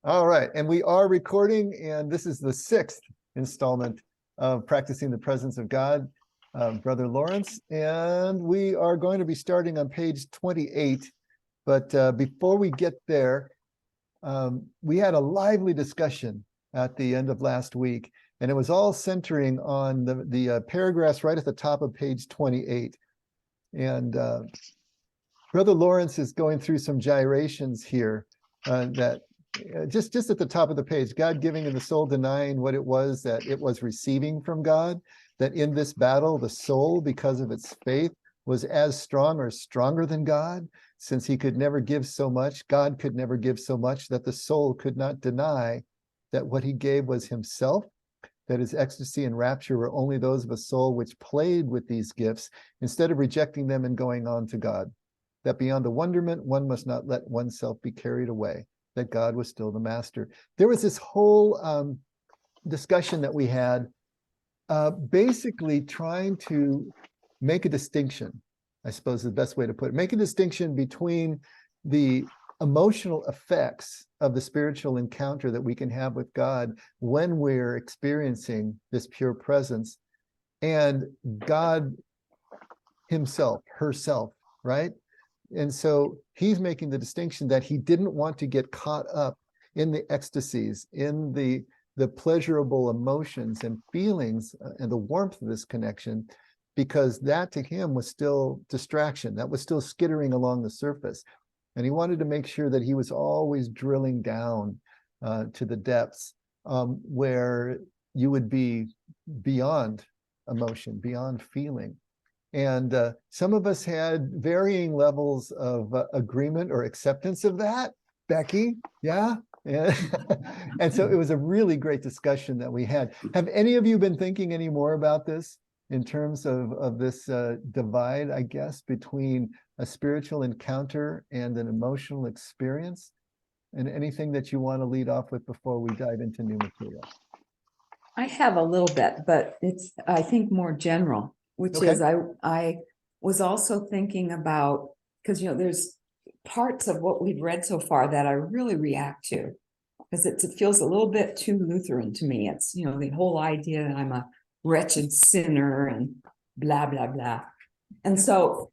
All right. And we are recording, and this is the 6th installment of Practicing the Presence of God, Brother Lawrence. And we are going to be starting on page 28. But before we get there, we had a lively discussion at the end of last week, and it was all centering on the paragraphs right at the top of page 28. And Brother Lawrence is going through some gyrations here that just at the top of the page, God giving and the soul denying what it was that it was receiving from God, that in this battle, the soul, because of its faith, was as strong or stronger than God, since he could never give so much, God could never give so much, that the soul could not deny that what he gave was himself, that his ecstasy and rapture were only those of a soul which played with these gifts instead of rejecting them and going on to God, that beyond the wonderment, one must not let oneself be carried away, that God was still the master. There was this whole discussion that we had, basically trying to make a distinction, I suppose is the best way to put it, make a distinction between the emotional effects of the spiritual encounter that we can have with God when we're experiencing this pure presence, and God himself, herself, right? And so he's making the distinction that he didn't want to get caught up in the ecstasies, in the pleasurable emotions and feelings and the warmth of this connection, because that to him was still distraction. That was still skittering along the surface. And he wanted to make sure that he was always drilling down to the depths where you would be beyond emotion, beyond feeling. And some of us had varying levels of agreement or acceptance of that. Becky, yeah? And so it was a really great discussion that we had. Have any of you been thinking any more about this in terms of this divide, I guess, between a spiritual encounter and an emotional experience? And anything that you want to lead off with before we dive into new material? I have a little bit, but it's, I think, more general, which Okay. is I was also thinking about, because, there's parts of what we've read so far that I really react to, because it feels a little bit too Lutheran to me. It's, the whole idea that I'm a wretched sinner and blah, blah, blah. And so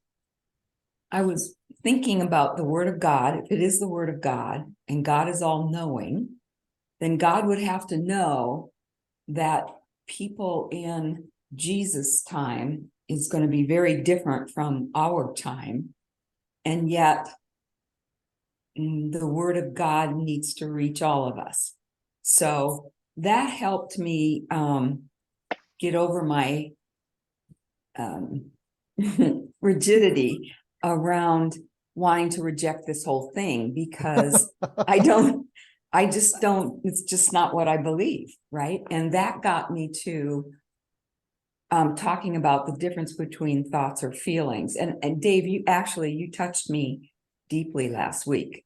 I was thinking about the Word of God. If it is the Word of God and God is all knowing, then God would have to know that people in Jesus' time is going to be very different from our time. And yet the Word of God needs to reach all of us. So that helped me get over my rigidity around wanting to reject this whole thing, because it's just not what I believe, right? And that got me to talking about the difference between thoughts or feelings. And Dave, you touched me deeply last week,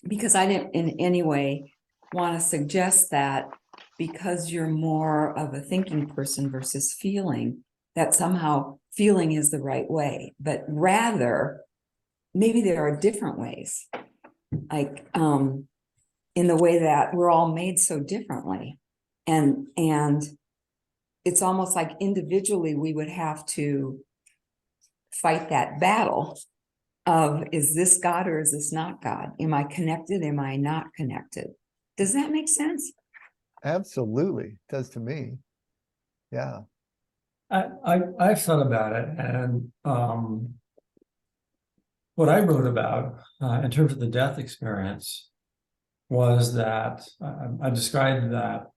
because I didn't in any way want to suggest that because you're more of a thinking person versus feeling, that somehow feeling is the right way, but rather maybe there are different ways, like in the way that we're all made so differently, and it's almost like individually we would have to fight that battle of, is this God or is this not God? Am I connected? Am I not connected? Does that make sense? Absolutely, it does to me. Yeah. I've thought about it, and what I wrote about in terms of the death experience was that I described that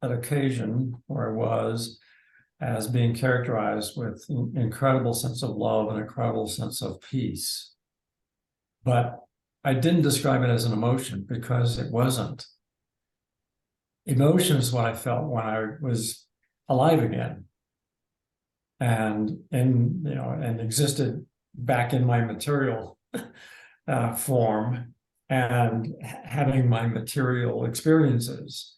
occasion where I was as being characterized with an incredible sense of love and incredible sense of peace. But I didn't describe it as an emotion because it wasn't. Emotion is what I felt when I was alive again, and existed back in my material form and having my material experiences.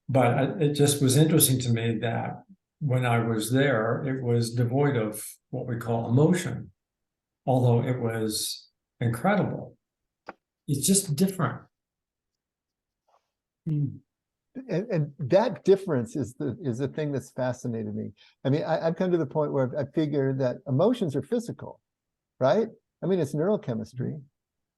But it just was interesting to me that when I was there, it was devoid of what we call emotion. although it was incredible. It's just different. And that difference is the thing that's fascinated me. I mean, I've come to the point where I figure that emotions are physical, right? I mean, it's neurochemistry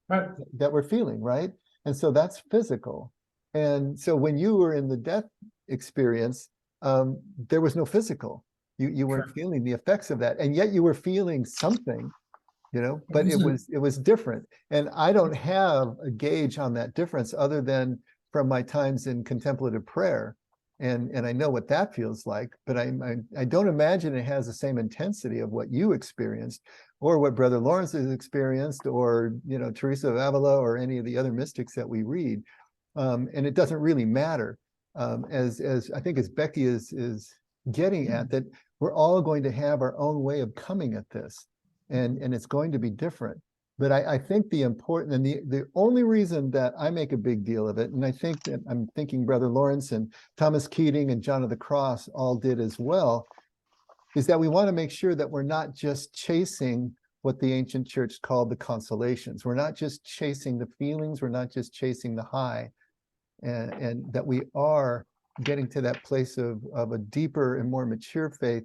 Right. that we're feeling, right? And so that's physical. And so when you were in the death experience, there was no physical. You weren't Sure. feeling the effects of that, and yet you were feeling something, you know, but it wasn't- was different. And I don't have a gauge on that difference other than from my times in contemplative prayer. And I know what that feels like, but I don't imagine it has the same intensity of what you experienced or what Brother Lawrence has experienced, or, you know, Teresa of Avila or any of the other mystics that we read. And it doesn't really matter. As I think as Becky is getting at, that we're all going to have our own way of coming at this, and it's going to be different. But I think the important, and the only reason that I make a big deal of it, and I think that I'm thinking Brother Lawrence and Thomas Keating and John of the Cross all did as well, is that we want to make sure that we're not just chasing what the ancient church called the consolations. We're not just chasing the feelings, we're not just chasing the high, and that we are getting to that place of a deeper and more mature faith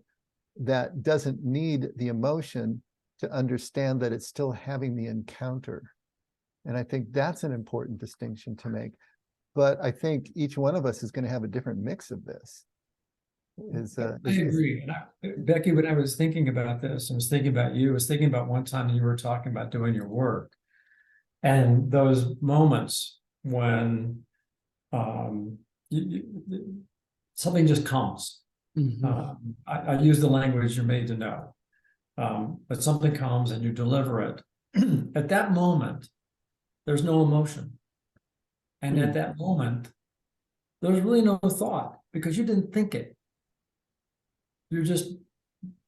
that doesn't need the emotion to understand that it's still having the encounter. And I think that's an important distinction to make. But I think each one of us is going to have a different mix of this. I agree. And Becky, when I was thinking about this, I was thinking about you, I was thinking about one time you were talking about doing your work. And those moments when something just comes. I use the language you're made to know. But something comes and you deliver it. At that moment, there's no emotion. And at that moment, there's really no thought because you didn't think it. You're just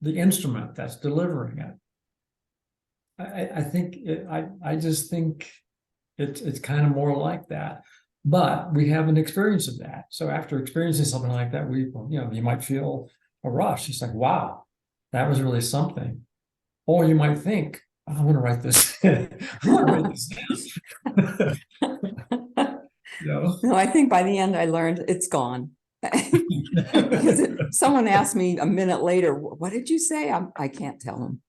the instrument that's delivering it. I just think it's kind of more like that. But we have an experience of that. So after experiencing something like that, you might feel a rush. It's like, wow, that was really something. Or you might think, I want to write this. I want to write this down. No, I think by the end I learned it's gone. Because someone asked me a minute later, what did you say? I can't tell them.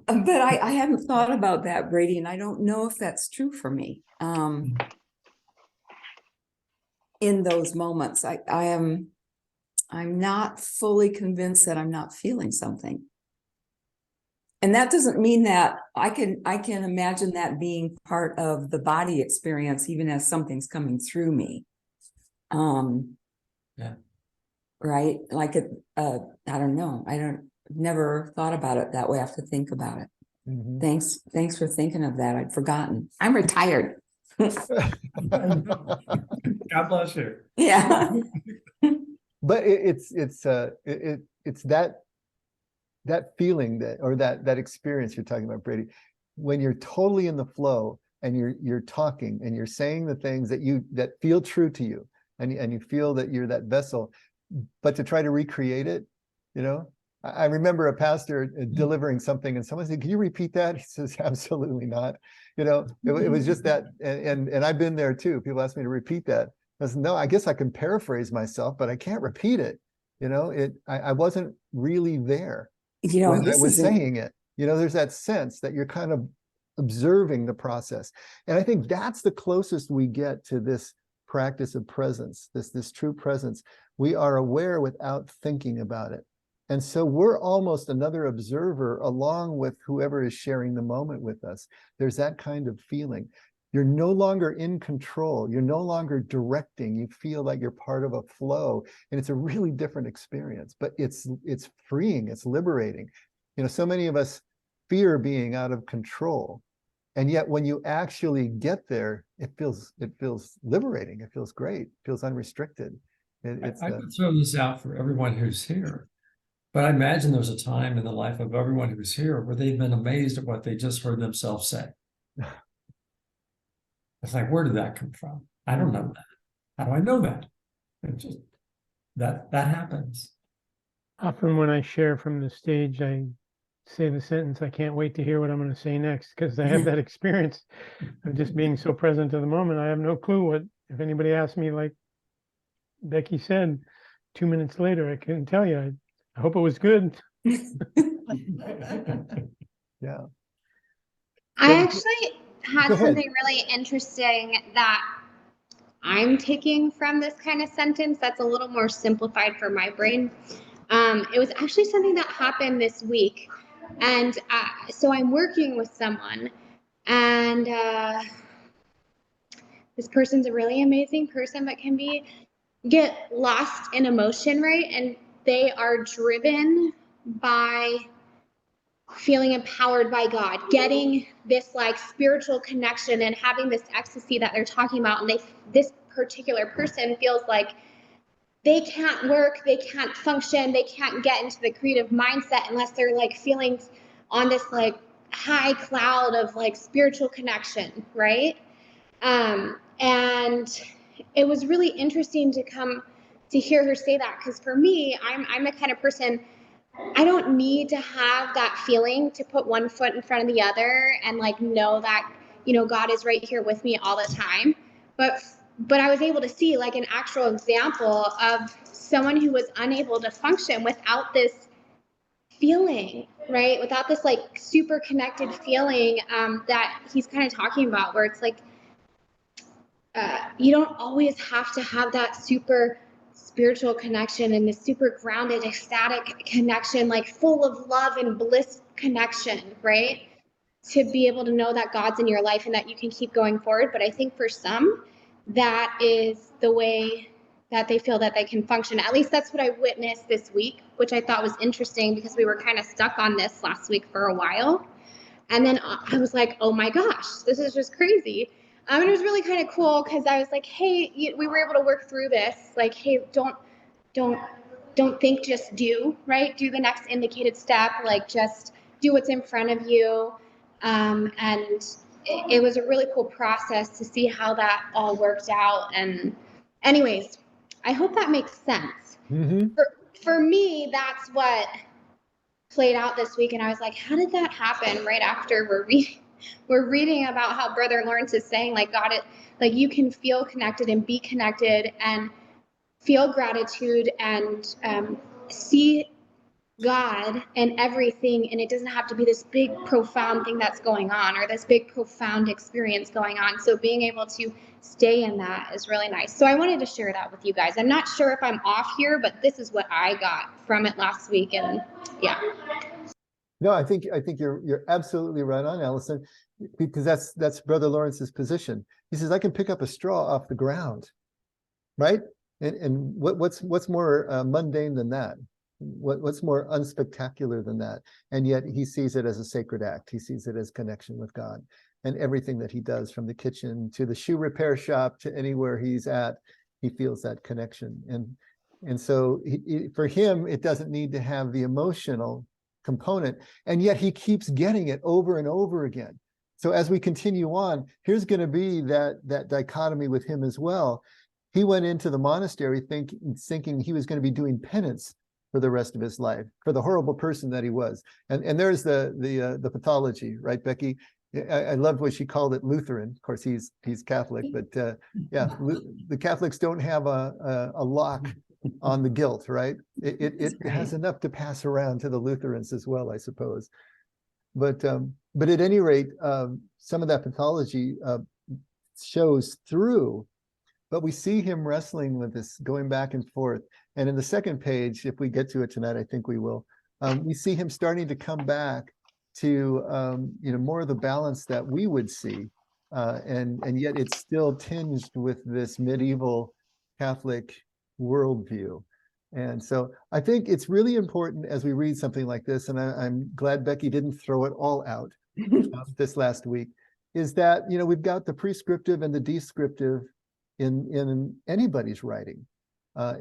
But I haven't thought about that, Brady, and I don't know if that's true for me. In those moments, I'm not fully convinced that I'm not feeling something. And that doesn't mean that I can imagine that being part of the body experience, even as something's coming through me. Yeah. Right. Like I don't know. Never thought about it that way. I have to think about it. Mhm. Thanks for thinking of that. I'd forgotten. I'm retired. God bless you. Yeah. But it's that feeling that experience you're talking about, Brady, when you're totally in the flow and you're talking and you're saying the things that feel true to you, and you feel that you're that vessel, but to try to recreate it, you know. I remember a pastor delivering something and someone said, "Can you repeat that?" He says, "Absolutely not." You know, it was just that, and I've been there too. People ask me to repeat that. I said, "No, I guess I can paraphrase myself, but I can't repeat it." You know, I wasn't really there when I was saying it. You know, there's that sense that you're kind of observing the process. And I think that's the closest we get to this practice of presence, this true presence. We are aware without thinking about it. And so we're almost another observer along with whoever is sharing the moment with us. There's that kind of feeling. You're no longer in control. You're no longer directing. You feel like you're part of a flow. And it's a really different experience, but it's freeing, it's liberating. You know, so many of us fear being out of control. And yet when you actually get there, it feels liberating. It feels great. It feels unrestricted. I could throw this out for everyone who's here. But I imagine there's a time in the life of everyone who's here where they've been amazed at what they just heard themselves say. It's like, where did that come from? I don't know that. How do I know that? It just that happens. Often when I share from the stage, I say the sentence, I can't wait to hear what I'm going to say next, because I have that experience of just being so present to the moment. I have no clue what, if anybody asks me, like Becky said, 2 minutes later, I couldn't tell you. I hope it was good. Yeah. I Then- actually had Go ahead. something really interesting that I'm taking from this kind of sentence that's a little more simplified for my brain. It was actually something that happened this week. And so I'm working with someone, and this person's a really amazing person, but can get lost in emotion, right? And they are driven by feeling empowered by God, getting this like spiritual connection and having this ecstasy that they're talking about. And this particular person feels like they can't work, they can't function, they can't get into the creative mindset unless they're like feeling on this like high cloud of like spiritual connection, right? And it was really interesting to come to hear her say that, because for me, I'm the kind of person, I don't need to have that feeling to put one foot in front of the other and like know that, you know, God is right here with me all the time. But I was able to see like an actual example of someone who was unable to function without this feeling, right? Without this like super connected feeling that he's kind of talking about, where it's like you don't always have to have that super spiritual connection and the super grounded, ecstatic connection, like full of love and bliss connection, right? To be able to know that God's in your life and that you can keep going forward. But I think for some, that is the way that they feel that they can function. At least that's what I witnessed this week, which I thought was interesting because we were kind of stuck on this last week for a while. And then I was like, oh my gosh, this is just crazy. And it was really kind of cool because I was like, hey, we were able to work through this. Like, hey, don't think, just do, right? Do the next indicated step. Like, just do what's in front of you. And it was a really cool process to see how that all worked out. And anyways, I hope that makes sense. Mhm. For me, that's what played out this week. And I was like, how did that happen right after we're reading about how Brother Lawrence is saying, like, God, like you can feel connected and be connected and feel gratitude and see God and everything. And it doesn't have to be this big, profound thing that's going on or this big, profound experience going on. So being able to stay in that is really nice. So I wanted to share that with you guys. I'm not sure if I'm off here, but this is what I got from it last week. And yeah. No, I think you're absolutely right on, Allison, because that's Brother Lawrence's position. He says, I can pick up a straw off the ground, right? And what's more mundane than that? What's more unspectacular than that? And yet he sees it as a sacred act. He sees it as connection with God, and everything that he does, from the kitchen to the shoe repair shop to anywhere he's at, he feels that connection. And so for him, it doesn't need to have the emotional component, and yet he keeps getting it over and over again. So as we continue on, here's going to be that dichotomy with him as well. He went into the monastery thinking he was going to be doing penance for the rest of his life for the horrible person that he was. And there's the pathology, right, Becky? I loved what she called it, Lutheran. Of course, he's Catholic, but yeah, the Catholics don't have a lock on the guilt, right? It has enough to pass around to the Lutherans as well, I suppose. But at any rate, some of that pathology shows through, but we see him wrestling with this, going back and forth. And in the second page, if we get to it tonight, I think we will, we see him starting to come back to more of the balance that we would see, and yet it's still tinged with this medieval Catholic worldview. And so I think it's really important as we read something like this, and I'm glad Becky didn't throw it all out this last week, is that we've got the prescriptive and the descriptive in anybody's writing.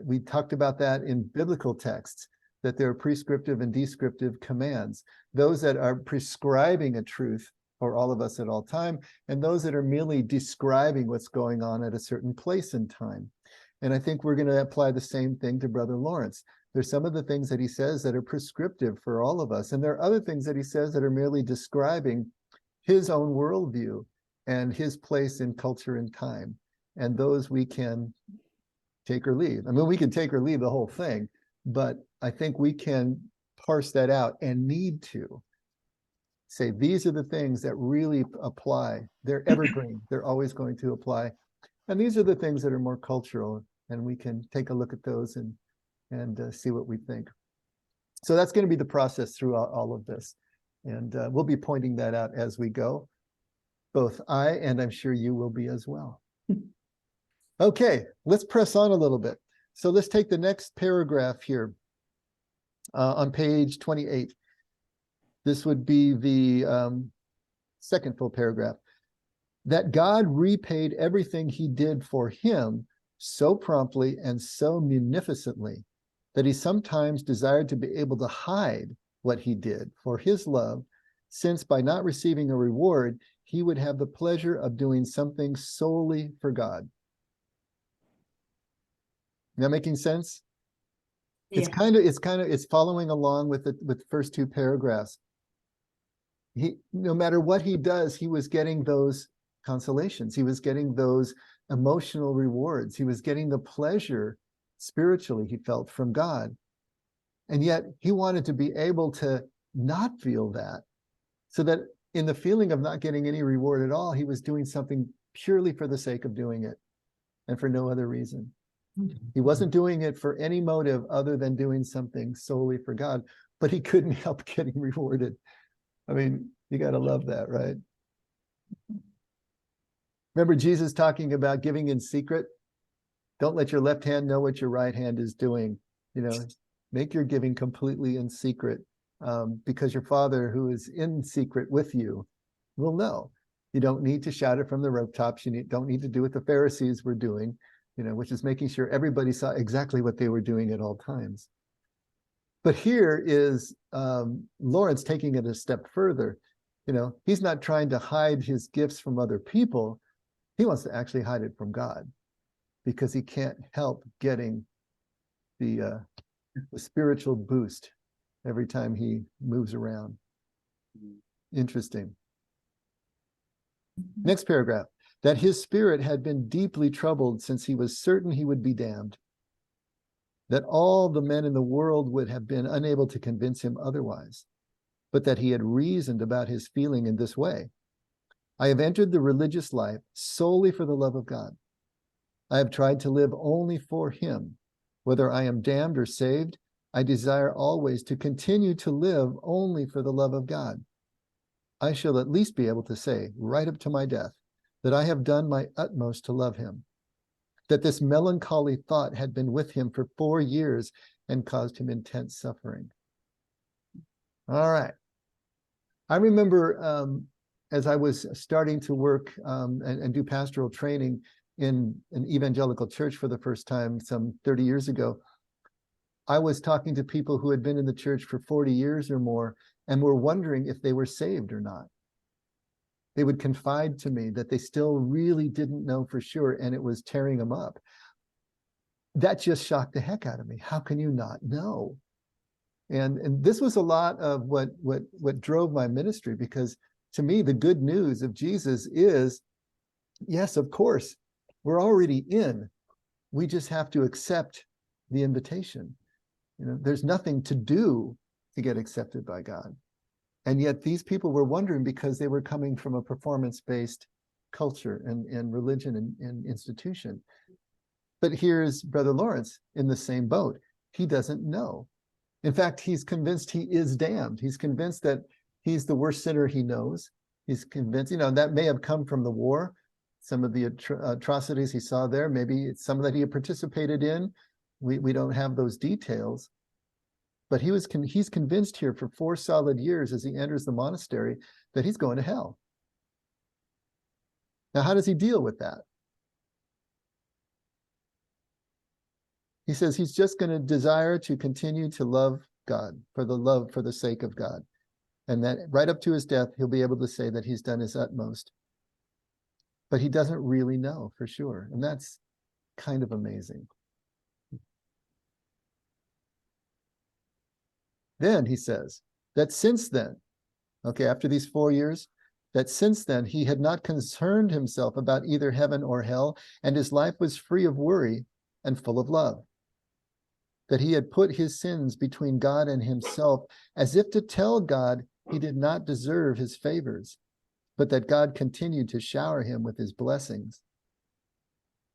We talked about that in biblical texts, that there are prescriptive and descriptive commands, those that are prescribing a truth for all of us at all time, and those that are merely describing what's going on at a certain place in time. And I think we're going to apply the same thing to Brother Lawrence. There's some of the things that he says that are prescriptive for all of us. And there are other things that he says that are merely describing his own worldview and his place in culture and time. And those we can take or leave. I mean, we can take or leave the whole thing, but I think we can parse that out and need to say, these are the things that really apply. They're evergreen. They're always going to apply. And these are the things that are more cultural, and we can take a look at those and see what we think. So that's going to be the process throughout all of this. And we'll be pointing that out as we go. Both I and I'm sure you will be as well. Okay, let's press on a little bit. So let's take the next paragraph here on page 28. This would be the second full paragraph. That God repaid everything he did for him so promptly and so munificently that he sometimes desired to be able to hide what he did for his love, since by not receiving a reward, he would have the pleasure of doing something solely for God. That making sense? Yeah. It's following along with the first two paragraphs. No matter what he does, he was getting those consolations. He was getting those emotional rewards. He was getting the pleasure spiritually he felt from God. And yet he wanted to be able to not feel that, so that in the feeling of not getting any reward at all, he was doing something purely for the sake of doing it and for no other reason. He wasn't doing it for any motive other than doing something solely for God, but he couldn't help getting rewarded. I mean, you got to love that, right? Remember Jesus talking about giving in secret? Don't let your left hand know what your right hand is doing. You know, make your giving completely in secret, because your Father who is in secret with you will know. You don't need to shout it from the rooftops. You don't need to do what the Pharisees were doing, which is making sure everybody saw exactly what they were doing at all times. But here is Lawrence taking it a step further. He's not trying to hide his gifts from other people. He wants to actually hide it from God, because he can't help getting the spiritual boost every time he moves around. Interesting. Next paragraph. That his spirit had been deeply troubled since he was certain he would be damned. That all the men in the world would have been unable to convince him otherwise, but that he had reasoned about his feeling in this way. I have entered the religious life solely for the love of God. I have tried to live only for him. Whether I am damned or saved, I desire always to continue to live only for the love of God. I shall at least be able to say, right up to my death, that I have done my utmost to love him, that this melancholy thought had been with him for 4 years and caused him intense suffering. All right. I remember as I was starting to work and do pastoral training in an evangelical church for the first time some 30 years ago, I was talking to people who had been in the church for 40 years or more and were wondering if they were saved or not. They would confide to me that they still really didn't know for sure, and it was tearing them up. That just shocked the heck out of me. How can you not know? And this was a lot of what drove my ministry, because to me, the good news of Jesus is, yes, of course, we're already in. We just have to accept the invitation. There's nothing to do to get accepted by God. And yet these people were wondering, because they were coming from a performance-based culture and religion and institution. But here's Brother Lawrence in the same boat. He doesn't know. In fact, he's convinced he is damned. He's convinced that he's the worst sinner he knows. He's convinced, that may have come from the war, some of the atrocities he saw there. Maybe it's some that he had participated in. We don't have those details. But he's convinced here for 4 solid years as he enters the monastery that he's going to hell. Now, how does he deal with that? He says he's just going to desire to continue to love God for the sake of God. And that right up to his death, he'll be able to say that he's done his utmost. But he doesn't really know for sure. And that's kind of amazing. Then he says that since then, okay, after these 4 years, that since then he had not concerned himself about either heaven or hell, and his life was free of worry and full of love. That he had put his sins between God and himself, as if to tell God he did not deserve his favors, but that God continued to shower him with his blessings.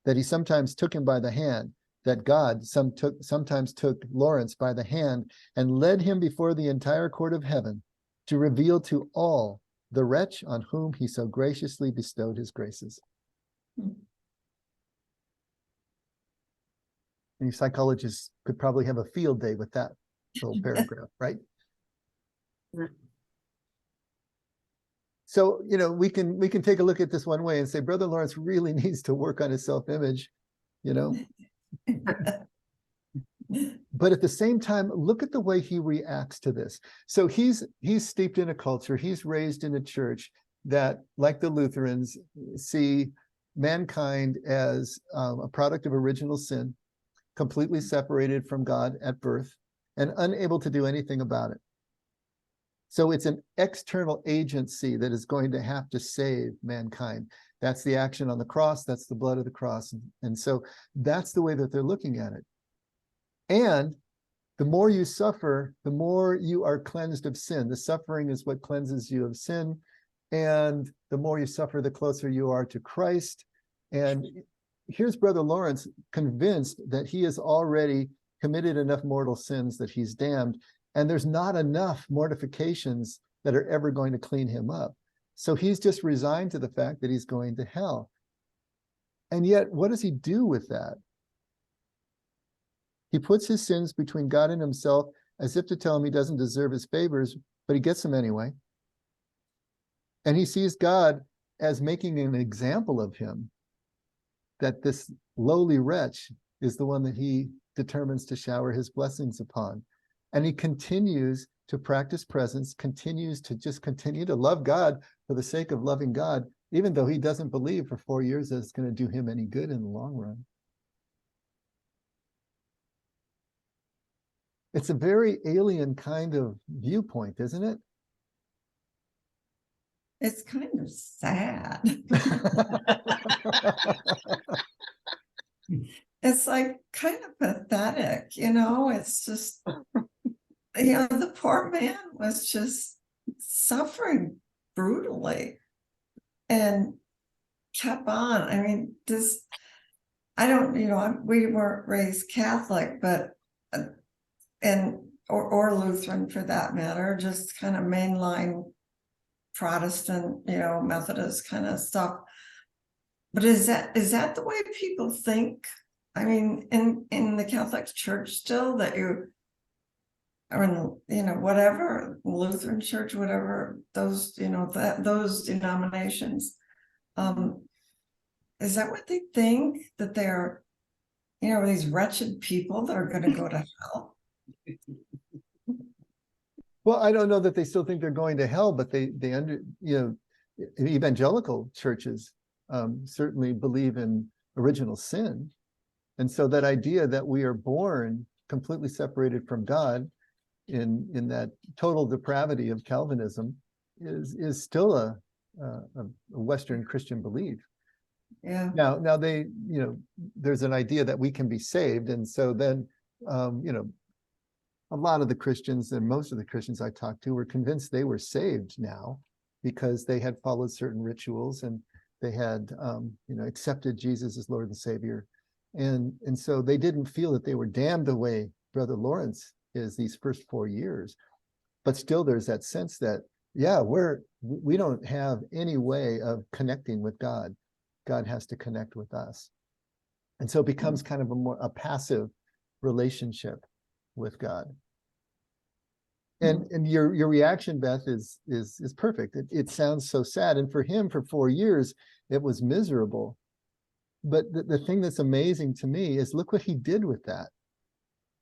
That he sometimes took him by the hand, that God sometimes took Lawrence by the hand and led him before the entire court of heaven to reveal to all the wretch on whom he so graciously bestowed his graces. Any psychologists could probably have a field day with that little paragraph, right? So, we can take a look at this one way and say, Brother Lawrence really needs to work on his self-image, But at the same time, look at the way he reacts to this. So he's steeped in a culture, he's raised in a church that, like the Lutherans, see mankind as a product of original sin, completely separated from God at birth, and unable to do anything about it. So it's an external agency that is going to have to save mankind. That's the action on the cross, that's the blood of the cross. And so that's the way that they're looking at it. And the more you suffer, the more you are cleansed of sin. The suffering is what cleanses you of sin. And the more you suffer, the closer you are to Christ. And here's Brother Lawrence convinced that he has already committed enough mortal sins that he's damned. And there's not enough mortifications that are ever going to clean him up. So he's just resigned to the fact that he's going to hell. And yet, what does he do with that? He puts his sins between God and himself, as if to tell him he doesn't deserve his favors, but he gets them anyway. And he sees God as making an example of him, that this lowly wretch is the one that he determines to shower his blessings upon. And he continues to practice presence, continues to love God for the sake of loving God, even though he doesn't believe for 4 years that it's going to do him any good in the long run. It's a very alien kind of viewpoint, isn't it? It's kind of sad. It's like kind of pathetic, it's just, the poor man was just suffering brutally and kept on. I mean, we weren't raised Catholic, but or Lutheran for that matter, just kind of mainline Protestant, Methodist kind of stuff. But is that the way people think? I mean, in the Catholic Church still, that or in, whatever, Lutheran Church, whatever, those, those denominations, is that what they think? That they're, these wretched people that are going to go to hell? Well, I don't know that they still think they're going to hell, but they evangelical churches certainly believe in original sin. And so that idea that we are born completely separated from God in that total depravity of Calvinism is still a Western Christian belief. Yeah. Now they, there's an idea that we can be saved. And so then, a lot of the Christians and most of the Christians I talked to were convinced they were saved now because they had followed certain rituals and they had, accepted Jesus as Lord and Savior. And so they didn't feel that they were damned the way Brother Lawrence is these first 4 years. But still there's that sense that, we don't have any way of connecting with God. God has to connect with us. And so it becomes kind of a passive relationship with God. And your reaction, Beth, is perfect. It sounds so sad. And for him, for 4 years, it was miserable. But the thing that's amazing to me is look what he did with that.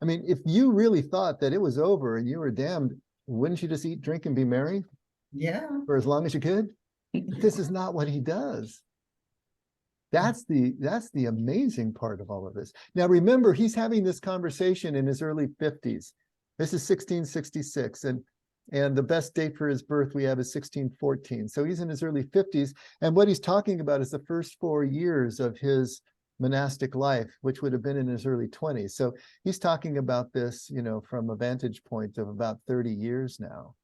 I mean, if you really thought that it was over and you were damned, wouldn't you just eat, drink, and be merry? Yeah. For as long as you could? This is not what he does. That's the amazing part of all of this. Now, remember, he's having this conversation in his early 50s. This is 1666, and the best date for his birth we have is 1614. So he's in his early 50s, and what he's talking about is the first 4 years of his monastic life, which would have been in his early 20s. So he's talking about this, from a vantage point of about 30 years now.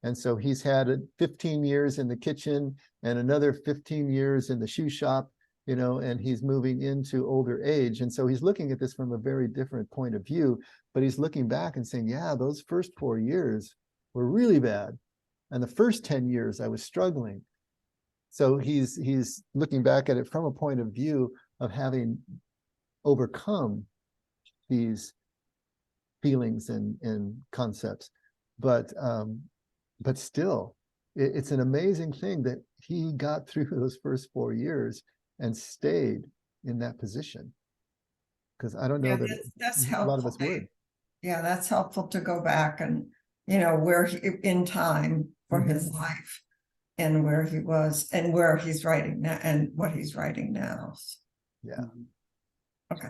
And so he's had 15 years in the kitchen and another 15 years in the shoe shop, and he's moving into older age. And so he's looking at this from a very different point of view, but he's looking back and saying, yeah, those first 4 years were really bad. And the first 10 years I was struggling. So he's looking back at it from a point of view of having overcome these feelings and concepts. But still, it's an amazing thing that he got through those first 4 years and stayed in that position. Because I don't know that that's a helpful. lot of us would. Yeah, that's helpful to go back and, where he, in time for his life and where he was and where he's writing now and what he's writing now. Yeah. Okay.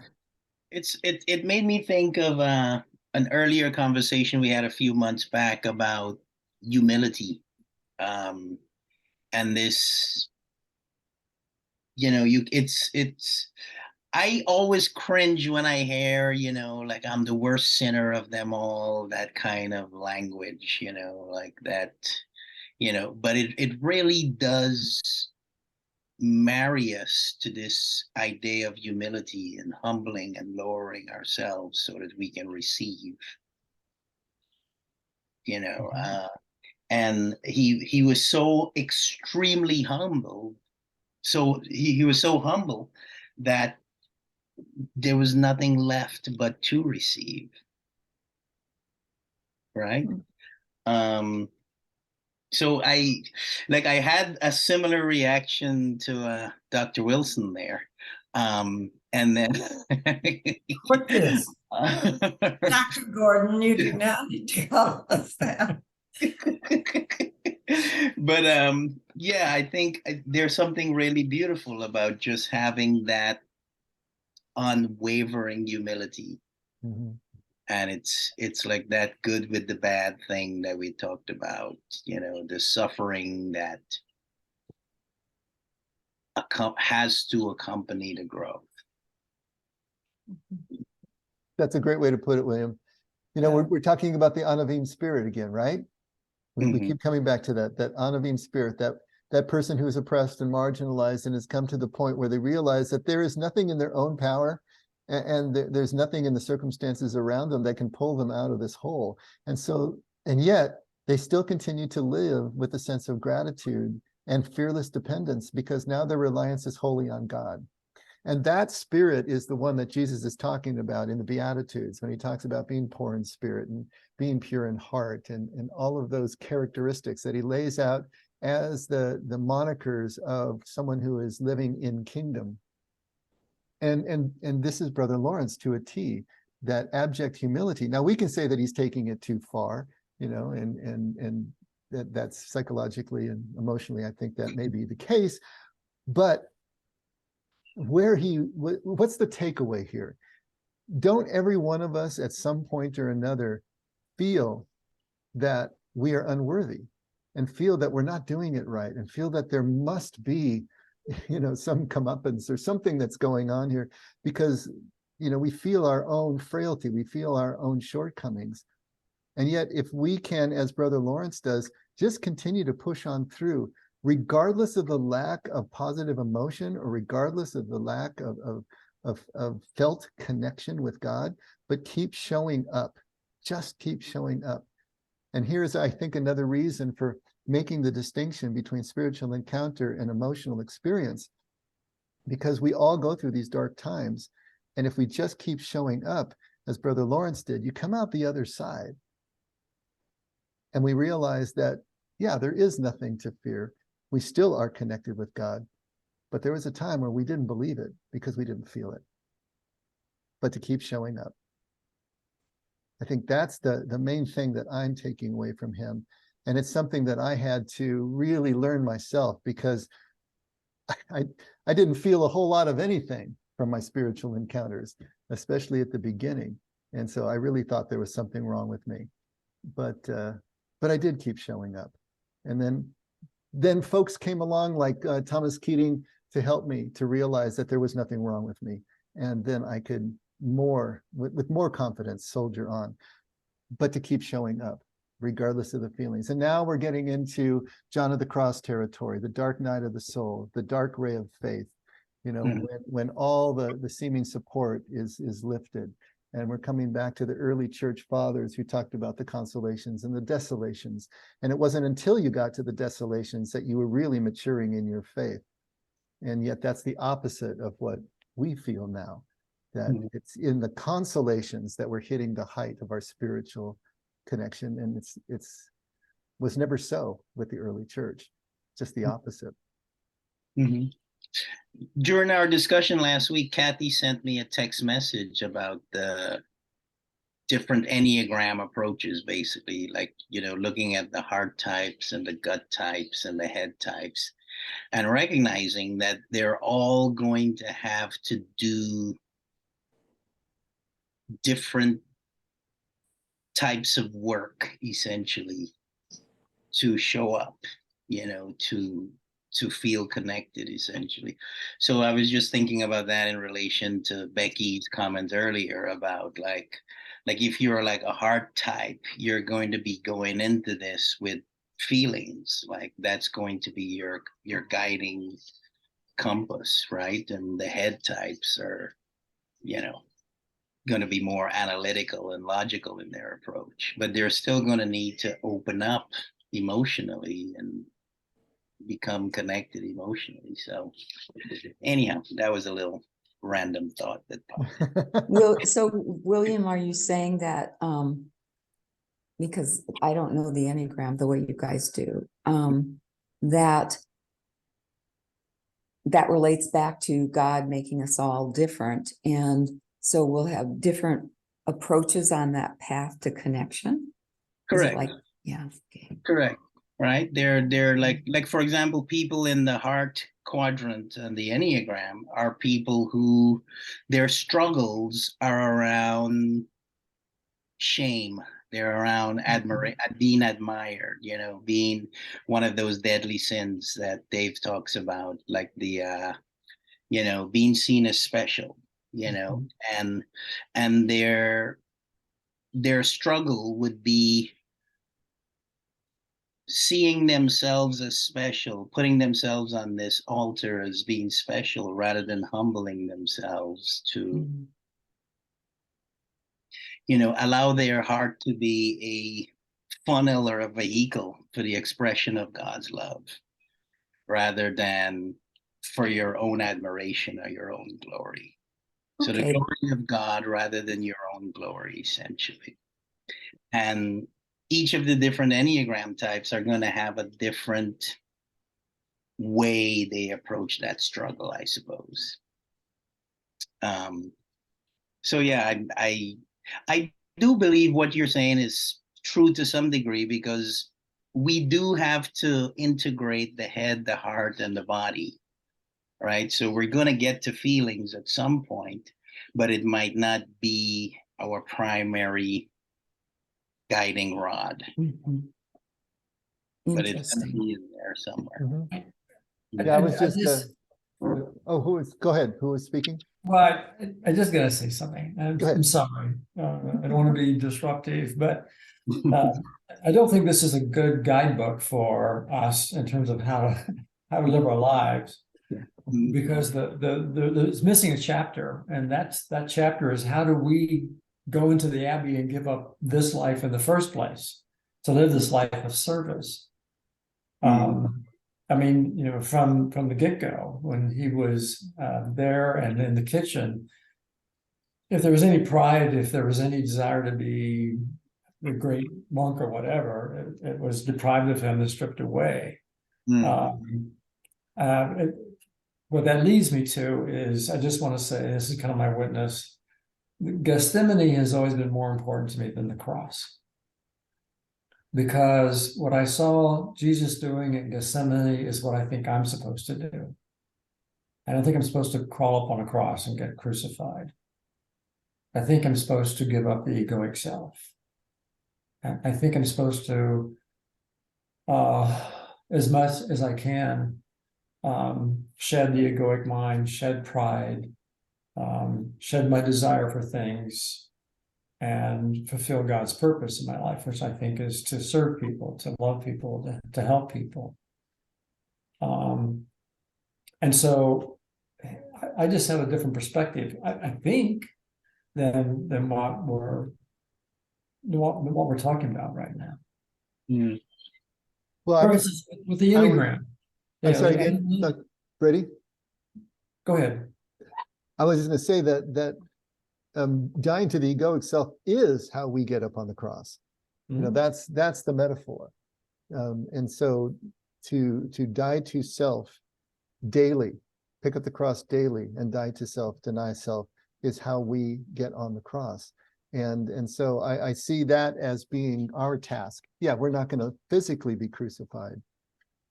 It made me think of an earlier conversation we had a few months back about humility, and this, it's I always cringe when I hear, like I'm the worst sinner of them all, that kind of language, like that, but it really does marry us to this idea of humility and humbling and lowering ourselves so that we can receive, and he was so extremely humble. So he was so humble that there was nothing left but to receive. Right? So I had a similar reaction to Dr. Wilson there. And then What is? Dr. Gordon, you do not need to tell us that. But I think there's something really beautiful about just having that unwavering humility. And it's like that good with the bad thing that we talked about, the suffering that has to accompany the growth. That's a great way to put it, William. We're talking about the Anavim spirit again, right? We keep coming back to that Anavim spirit, that person who is oppressed and marginalized and has come to the point where they realize that there is nothing in their own power and there's nothing in the circumstances around them that can pull them out of this hole. And yet they still continue to live with a sense of gratitude and fearless dependence because now their reliance is wholly on God. And that spirit is the one that Jesus is talking about in the Beatitudes when he talks about being poor in spirit and being pure in heart and all of those characteristics that he lays out as the monikers of someone who is living in kingdom. And this is Brother Lawrence to a T, that abject humility. Now we can say that he's taking it too far, and that's psychologically and emotionally, I think that may be the case. But what's the takeaway here? Don't every one of us at some point or another feel that we are unworthy and feel that we're not doing it right and feel that there must be some comeuppance or something that's going on here because, we feel our own frailty, we feel our own shortcomings. And yet if we can, as Brother Lawrence does, just continue to push on through, regardless of the lack of positive emotion or regardless of the lack of felt connection with God, but keep showing up, just keep showing up. And here's, I think, another reason for making the distinction between spiritual encounter and emotional experience, because we all go through these dark times. And if we just keep showing up, as Brother Lawrence did, you come out the other side. And we realize that, yeah, there is nothing to fear. We still are connected with God. But there was a time where we didn't believe it because we didn't feel it. But to keep showing up. I think that's the main thing that I'm taking away from him. And it's something that I had to really learn myself because I didn't feel a whole lot of anything from my spiritual encounters, especially at the beginning. And so I really thought there was something wrong with me. But I did keep showing up. And then folks came along like Thomas Keating to help me to realize that there was nothing wrong with me. And then I could with more confidence, soldier on, but to keep showing up regardless of the feelings. And now we're getting into John of the Cross territory, the dark night of the soul, the dark ray of faith, when all the seeming support is lifted. And we're coming back to the early church fathers who talked about the consolations and the desolations. And it wasn't until you got to the desolations that you were really maturing in your faith. And yet that's the opposite of what we feel now, that it's in the consolations that we're hitting the height of our spiritual connection. And it's was never so with the early church, just the opposite. Mm-hmm. During our discussion last week, Kathy sent me a text message about the different Enneagram approaches, basically, like, looking at the heart types and the gut types and the head types, and recognizing that they're all going to have to do different types of work, essentially, to show up, to feel connected, essentially. So I was just thinking about that in relation to Becky's comment earlier about like if you're like a heart type, you're going to be going into this with feelings, like that's going to be your guiding compass, right? And the head types are, going to be more analytical and logical in their approach, but they're still going to need to open up emotionally and become connected emotionally. So anyhow, that was a little random thought that popped. So William, are you saying that, because I don't know the Enneagram the way you guys do, that relates back to God making us all different, and so we'll have different approaches on that path to connection? Correct. Yeah. Okay. Correct. Right. They're like, for example, people in the heart quadrant and the Enneagram are people who their struggles are around shame. They're around being admired, being one of those deadly sins that Dave talks about, like the, being seen as special, and their struggle would be seeing themselves as special, putting themselves on this altar as being special rather than humbling themselves to, allow their heart to be a funnel or a vehicle for the expression of God's love rather than for your own admiration or your own glory. Okay. So the glory of God rather than your own glory, essentially. And each of the different Enneagram types are going to have a different way they approach that struggle, I suppose. So yeah, I do believe what you're saying is true to some degree, because we do have to integrate the head, the heart, and the body, right? So we're going to get to feelings at some point, but it might not be our primary guiding rod. But it's going to be in there somewhere. Yeah, I was just go ahead. Who was speaking? Well, I just gotta say something. I'm sorry. I don't want to be disruptive, but I don't think this is a good guidebook for us in terms of how to live our lives, because it's missing a chapter, and that chapter is how do we go into the Abbey and give up this life in the first place to live this life of service. I mean, from the get-go, when he was there and in the kitchen, if there was any pride, if there was any desire to be the great monk or whatever, it was deprived of him and stripped away. What that leads me to is, I just want to say, this is kind of my witness, Gethsemane has always been more important to me than the cross. Because what I saw Jesus doing at Gethsemane is what I think I'm supposed to do. I don't think I'm supposed to crawl up on a cross and get crucified. I think I'm supposed to give up the egoic self. I think I'm supposed to, as much as I can, shed the egoic mind, shed pride, shed my desire for things, and fulfill God's purpose in my life, which I think is to serve people, to love people, to help people. And so I just have a different perspective, I think, than what we're talking about right now. Mm. Well, I For was, instance, with the I would- Enneagram. I'm Yeah, sorry, the- again, Brady? Go ahead. I was just gonna say that dying to the egoic self is how we get up on the cross. You know, Mhm. that's the metaphor. And so to die to self daily, pick up the cross daily and die to self, deny self, is how we get on the cross. And so I see that as being our task. Yeah, we're not going to physically be crucified,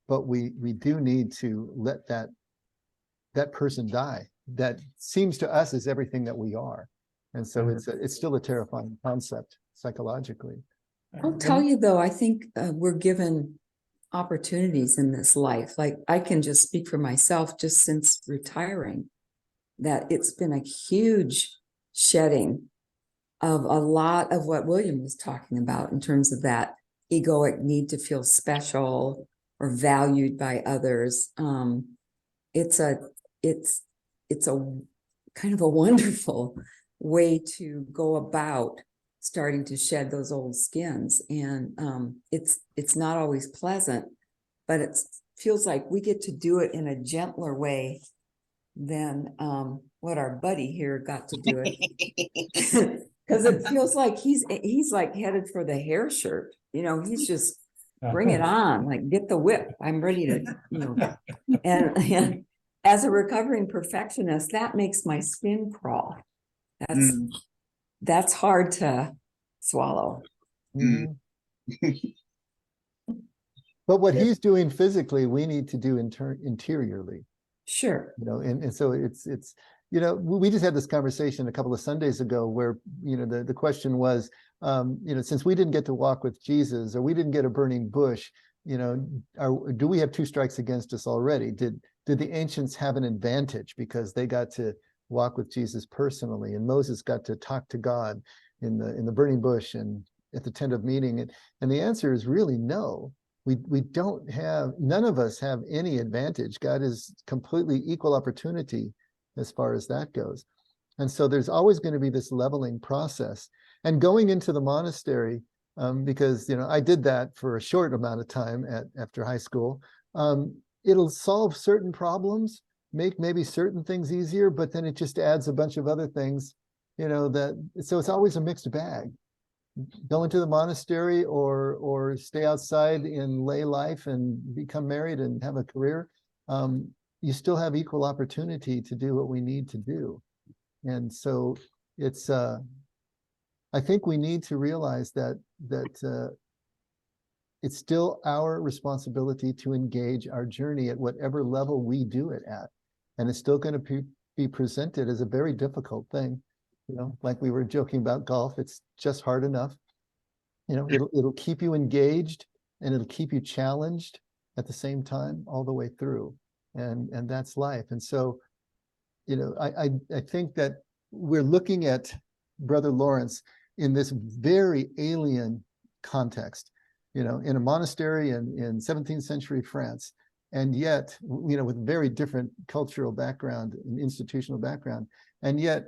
but we do need to let that person die. That seems to us is everything that we are. And so it's still a terrifying concept psychologically. I'll tell you though, I think we're given opportunities in this life. Like I can just speak for myself just since retiring, that it's been a huge shedding of a lot of what William was talking about in terms of that egoic need to feel special or valued by others. It's a kind of a wonderful way to go about starting to shed those old skins. And it's not always pleasant, but it feels like we get to do it in a gentler way than what our buddy here got to do it. Because it feels like he's like headed for the hair shirt. You know, he's just bring it on, like get the whip. I'm ready to, you know. And as a recovering perfectionist, that makes my skin crawl. That's hard to swallow. Mhm. But what he's doing physically, we need to do interiorly, Sure. you know, and so it's, you know, we just had this conversation a couple of Sundays ago where, you know, the question was, you know, since we didn't get to walk with Jesus or we didn't get a burning bush, you know, do we have two strikes against us already? Did the ancients have an advantage because they got to walk with Jesus personally and Moses got to talk to God in the burning bush and at the tent of meeting? And the answer is really no. We don't have, none of us have any advantage. God is completely equal opportunity as far as that goes. And so there's always going to be this leveling process. And going into the monastery, because, you know, I did that for a short amount of time after high school, it'll solve certain problems, make maybe certain things easier, but then it just adds a bunch of other things, you know, so it's always a mixed bag. Go into the monastery or stay outside in lay life and become married and have a career, you still have equal opportunity to do what we need to do. And so it's, I think we need to realize that it's still our responsibility to engage our journey at whatever level we do it at. And it's still going to be presented as a very difficult thing. You know, like we were joking about golf, it's just hard enough. You know, it'll keep you engaged and it'll keep you challenged at the same time all the way through. And that's life. And so, you know, I think that we're looking at Brother Lawrence in this very alien context, you know, in a monastery in 17th century France. And yet, you know, with very different cultural background and institutional background. And yet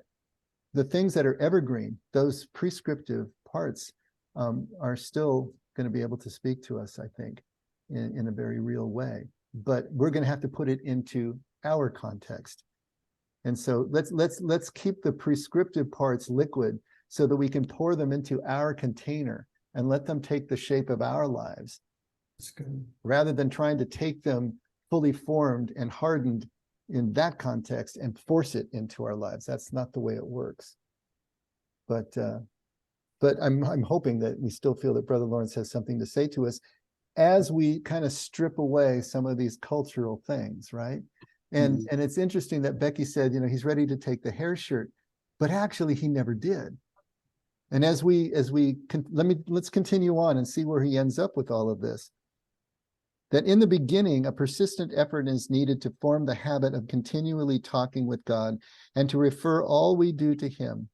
the things that are evergreen, those prescriptive parts, are still going to be able to speak to us, I think, in a very real way. But we're going to have to put it into our context. And so let's keep the prescriptive parts liquid so that we can pour them into our container and let them take the shape of our lives. That's good. Rather than trying to take them fully formed and hardened in that context and force it into our lives. That's not the way it works. But I'm hoping that we still feel that Brother Lawrence has something to say to us as we kind of strip away some of these cultural things, right? And it's interesting that Becky said, you know, he's ready to take the hair shirt. but actually he never did. And let's continue on and see where he ends up with all of this. That in the beginning, a persistent effort is needed to form the habit of continually talking with God and to refer all we do to him.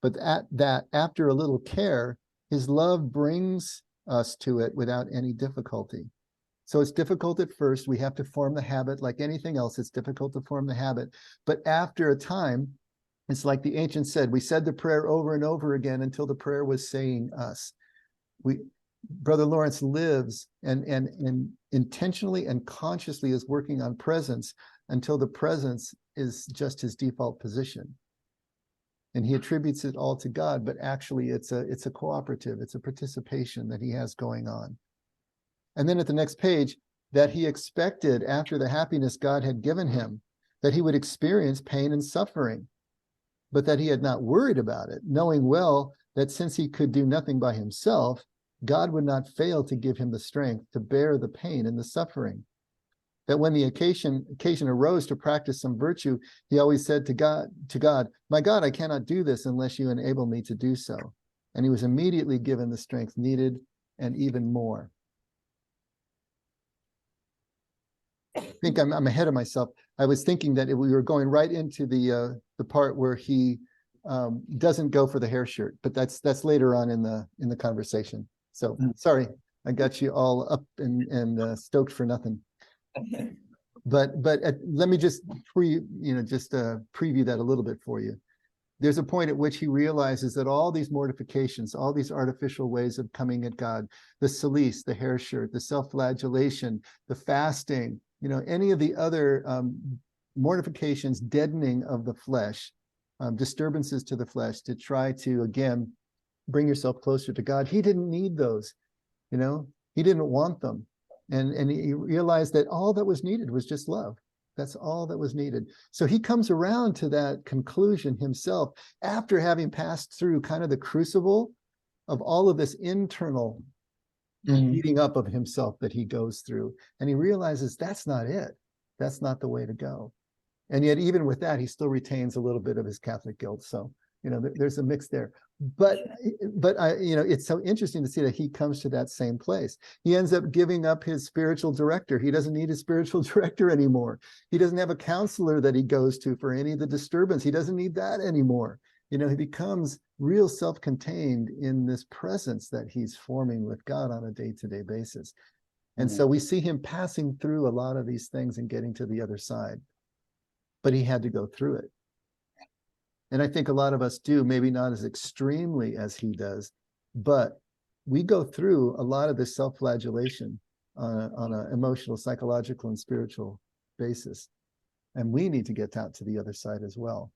But that after a little care, his love brings us to it without any difficulty. So it's difficult at first. We have to form the habit. Like anything else, it's difficult to form the habit. But after a time, it's like the ancients said, we said the prayer over and over again until the prayer was saying us. Brother Lawrence lives and intentionally and consciously is working on presence until the presence is just his default position. And he attributes it all to God, but actually it's a cooperative, it's a participation that he has going on. And then at the next page, that he expected after the happiness God had given him, that he would experience pain and suffering, but that he had not worried about it, knowing well that since he could do nothing by himself, God would not fail to give him the strength to bear the pain and the suffering. That when the occasion arose to practice some virtue, he always said to God, "My God, I cannot do this unless you enable me to do so." And he was immediately given the strength needed and even more. I think I'm ahead of myself. I was thinking that we were going right into the part where he doesn't go for the hair shirt, but that's later on in the conversation. So sorry, I got you all up and stoked for nothing. But let me just preview that a little bit for you. There's a point at which he realizes that all these mortifications, all these artificial ways of coming at God, the silice, the hair shirt, the self-flagellation, the fasting, any of the other mortifications, deadening of the flesh, disturbances to the flesh to try to, again, bring yourself closer to God. He didn't need those, he didn't want them. And he realized that all that was needed was just love. That's all that was needed. So he comes around to that conclusion himself after having passed through kind of the crucible of all of this internal beating up of himself that he goes through. And he realizes that's not it. That's not the way to go. And yet, even with that, he still retains a little bit of his Catholic guilt. So, there's a mix there. But it's so interesting to see that he comes to that same place. He ends up giving up his spiritual director. He doesn't need his spiritual director anymore. He doesn't have a counselor that he goes to for any of the disturbance. He doesn't need that anymore. He becomes real self-contained in this presence that he's forming with God on a day-to-day basis. And so we see him passing through a lot of these things and getting to the other side. But he had to go through it. And I think a lot of us do, maybe not as extremely as he does, but we go through a lot of this self-flagellation on an emotional, psychological, and spiritual basis. And we need to get out to the other side as well.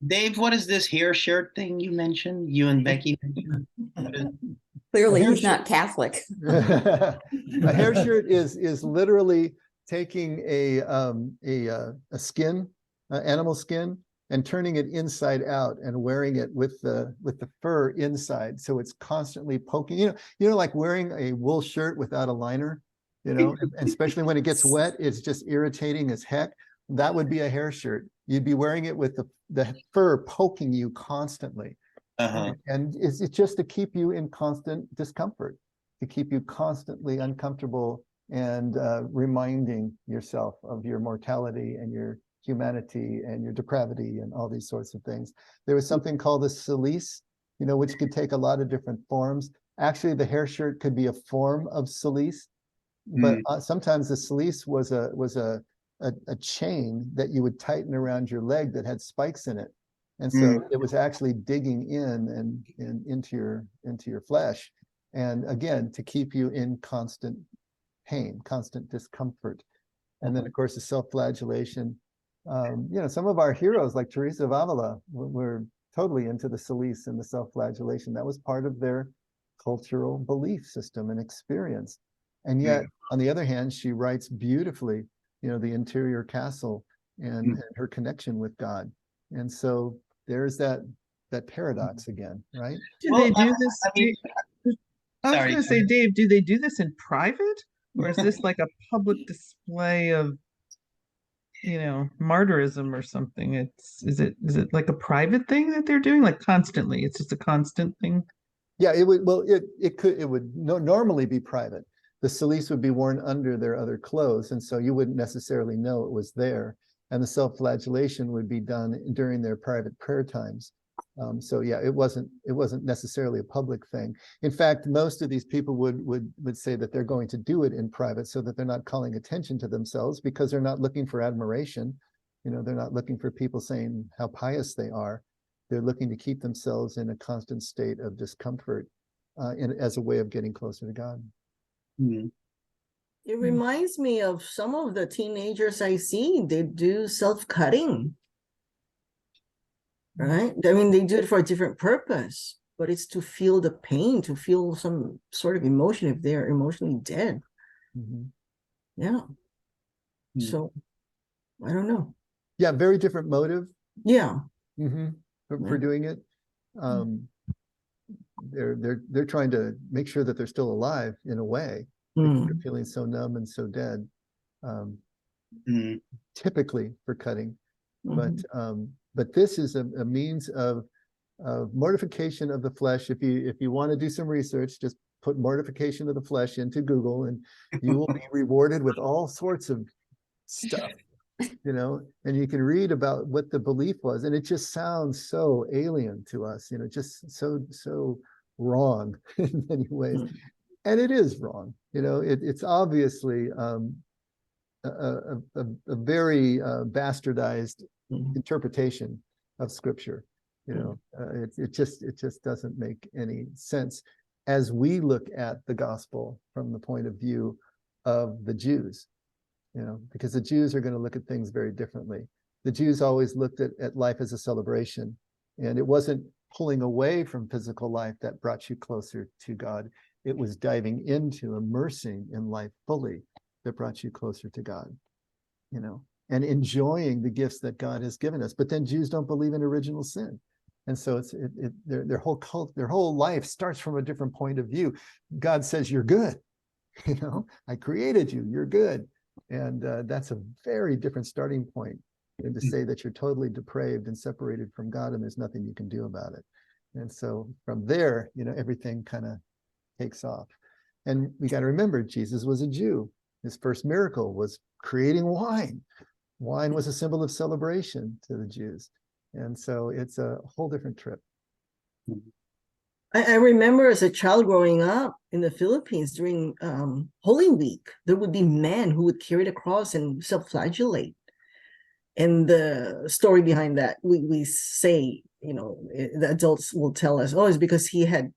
Dave, what is this hair shirt thing you mentioned? You and Becky mentioned? Clearly, hair he's not Catholic. A hair shirt is literally taking a skin, animal skin, and turning it inside out and wearing it with the fur inside, so it's constantly poking. Like wearing a wool shirt without a liner. And especially when it gets wet, it's just irritating as heck. That would be a hair shirt. You'd be wearing it with the fur poking you constantly. And it's just to keep you in constant discomfort, to keep you constantly uncomfortable and reminding yourself of your mortality and your humanity and your depravity and all these sorts of things. There was something called the silice, which could take a lot of different forms. Actually, the hair shirt could be a form of silice, but sometimes the silice was a chain that you would tighten around your leg that had spikes in it. And so it was actually digging in and into your flesh. And again, to keep you in constant pain, constant discomfort. And then of course the self-flagellation. Some of our heroes like Teresa of Avila were totally into the silice and the self-flagellation. That was part of their cultural belief system and experience. And yet, on the other hand, she writes beautifully, the interior castle and her connection with God. And so there's that paradox again, right? Do they do this? I was going to say, Dave, do they do this in private? Or is this like a public display of martyrism or something. Is it like a private thing that they're doing, like constantly? It's just a constant thing. Yeah, it would, well, it would normally be private. The cilice would be worn under their other clothes, and so you wouldn't necessarily know it was there. And the self-flagellation would be done during their private prayer times. So yeah, it wasn't necessarily a public thing. In fact, most of these people would say that they're going to do it in private so that they're not calling attention to themselves, because they're not looking for admiration. They're not looking for people saying how pious they are. They're looking to keep themselves in a constant state of discomfort as a way of getting closer to God. It reminds me of some of the teenagers I see, they do self-cutting, right? I mean, they do it for a different purpose, but it's to feel the pain, to feel some sort of emotion if they're emotionally dead. Yeah. So, I don't know. Yeah, very different motive. Yeah. For doing it. They're trying to make sure that they're still alive in a way, because they're feeling so numb and so dead. Typically for cutting, but this is a means of mortification of the flesh. If you want to do some research, just put mortification of the flesh into Google, and you will be rewarded with all sorts of stuff. And you can read about what the belief was, and it just sounds so alien to us, just so wrong in many ways. And it is wrong. It's obviously a very bastardized interpretation of Scripture. It just doesn't make any sense as we look at the gospel from the point of view of the Jews. Because the Jews are going to look at things very differently. The Jews always looked at life as a celebration, and it wasn't pulling away from physical life that brought you closer to God. It was diving into, immersing in life fully that brought you closer to God, and enjoying the gifts that God has given us. But then Jews don't believe in original sin. And so their whole life starts from a different point of view. God says, you're good. I created you, you're good. And that's a very different starting point than to say that you're totally depraved and separated from God and there's nothing you can do about it. And so from there, everything kind of takes off. And we got to remember, Jesus was a Jew. His first miracle was creating wine. Wine was a symbol of celebration to the Jews. And so it's a whole different trip. I remember as a child growing up in the Philippines during Holy Week, there would be men who would carry the cross and self-flagellate. And the story behind that, we say, the adults will tell us, it's because he had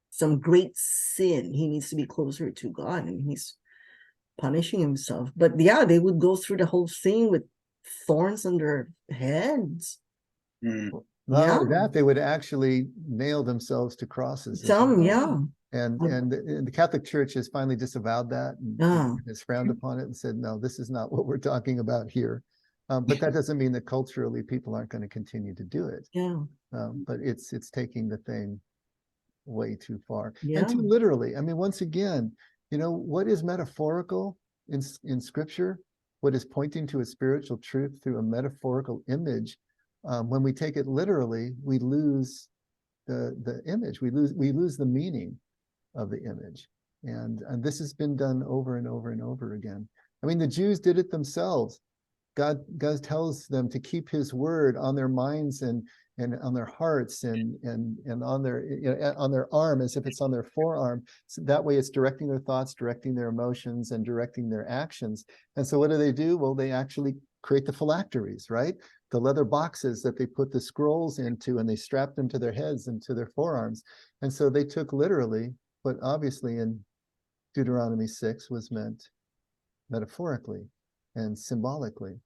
some great sin. He needs to be closer to God and he's punishing himself. But yeah, they would go through the whole thing with thorns on their heads. Not only that, they would actually nail themselves to crosses. And the Catholic Church has finally disavowed that and has frowned upon it and said, no, this is not what we're talking about here. But that doesn't mean that culturally people aren't going to continue to do it. But it's taking the thing way too far and too literally. I mean, once again, what is metaphorical in Scripture? What is pointing to a spiritual truth through a metaphorical image? When we take it literally, we lose the image. We lose the meaning of the image. And this has been done over and over and over again. I mean, the Jews did it themselves. God tells them to keep his word on their minds and on their hearts and on their arm, as if it's on their forearm. So that way it's directing their thoughts, directing their emotions, and directing their actions. And so what do? Well, they actually create the phylacteries, right? The leather boxes that they put the scrolls into, and they strapped them to their heads and to their forearms. And so they took literally what obviously in Deuteronomy 6 was meant metaphorically and symbolically.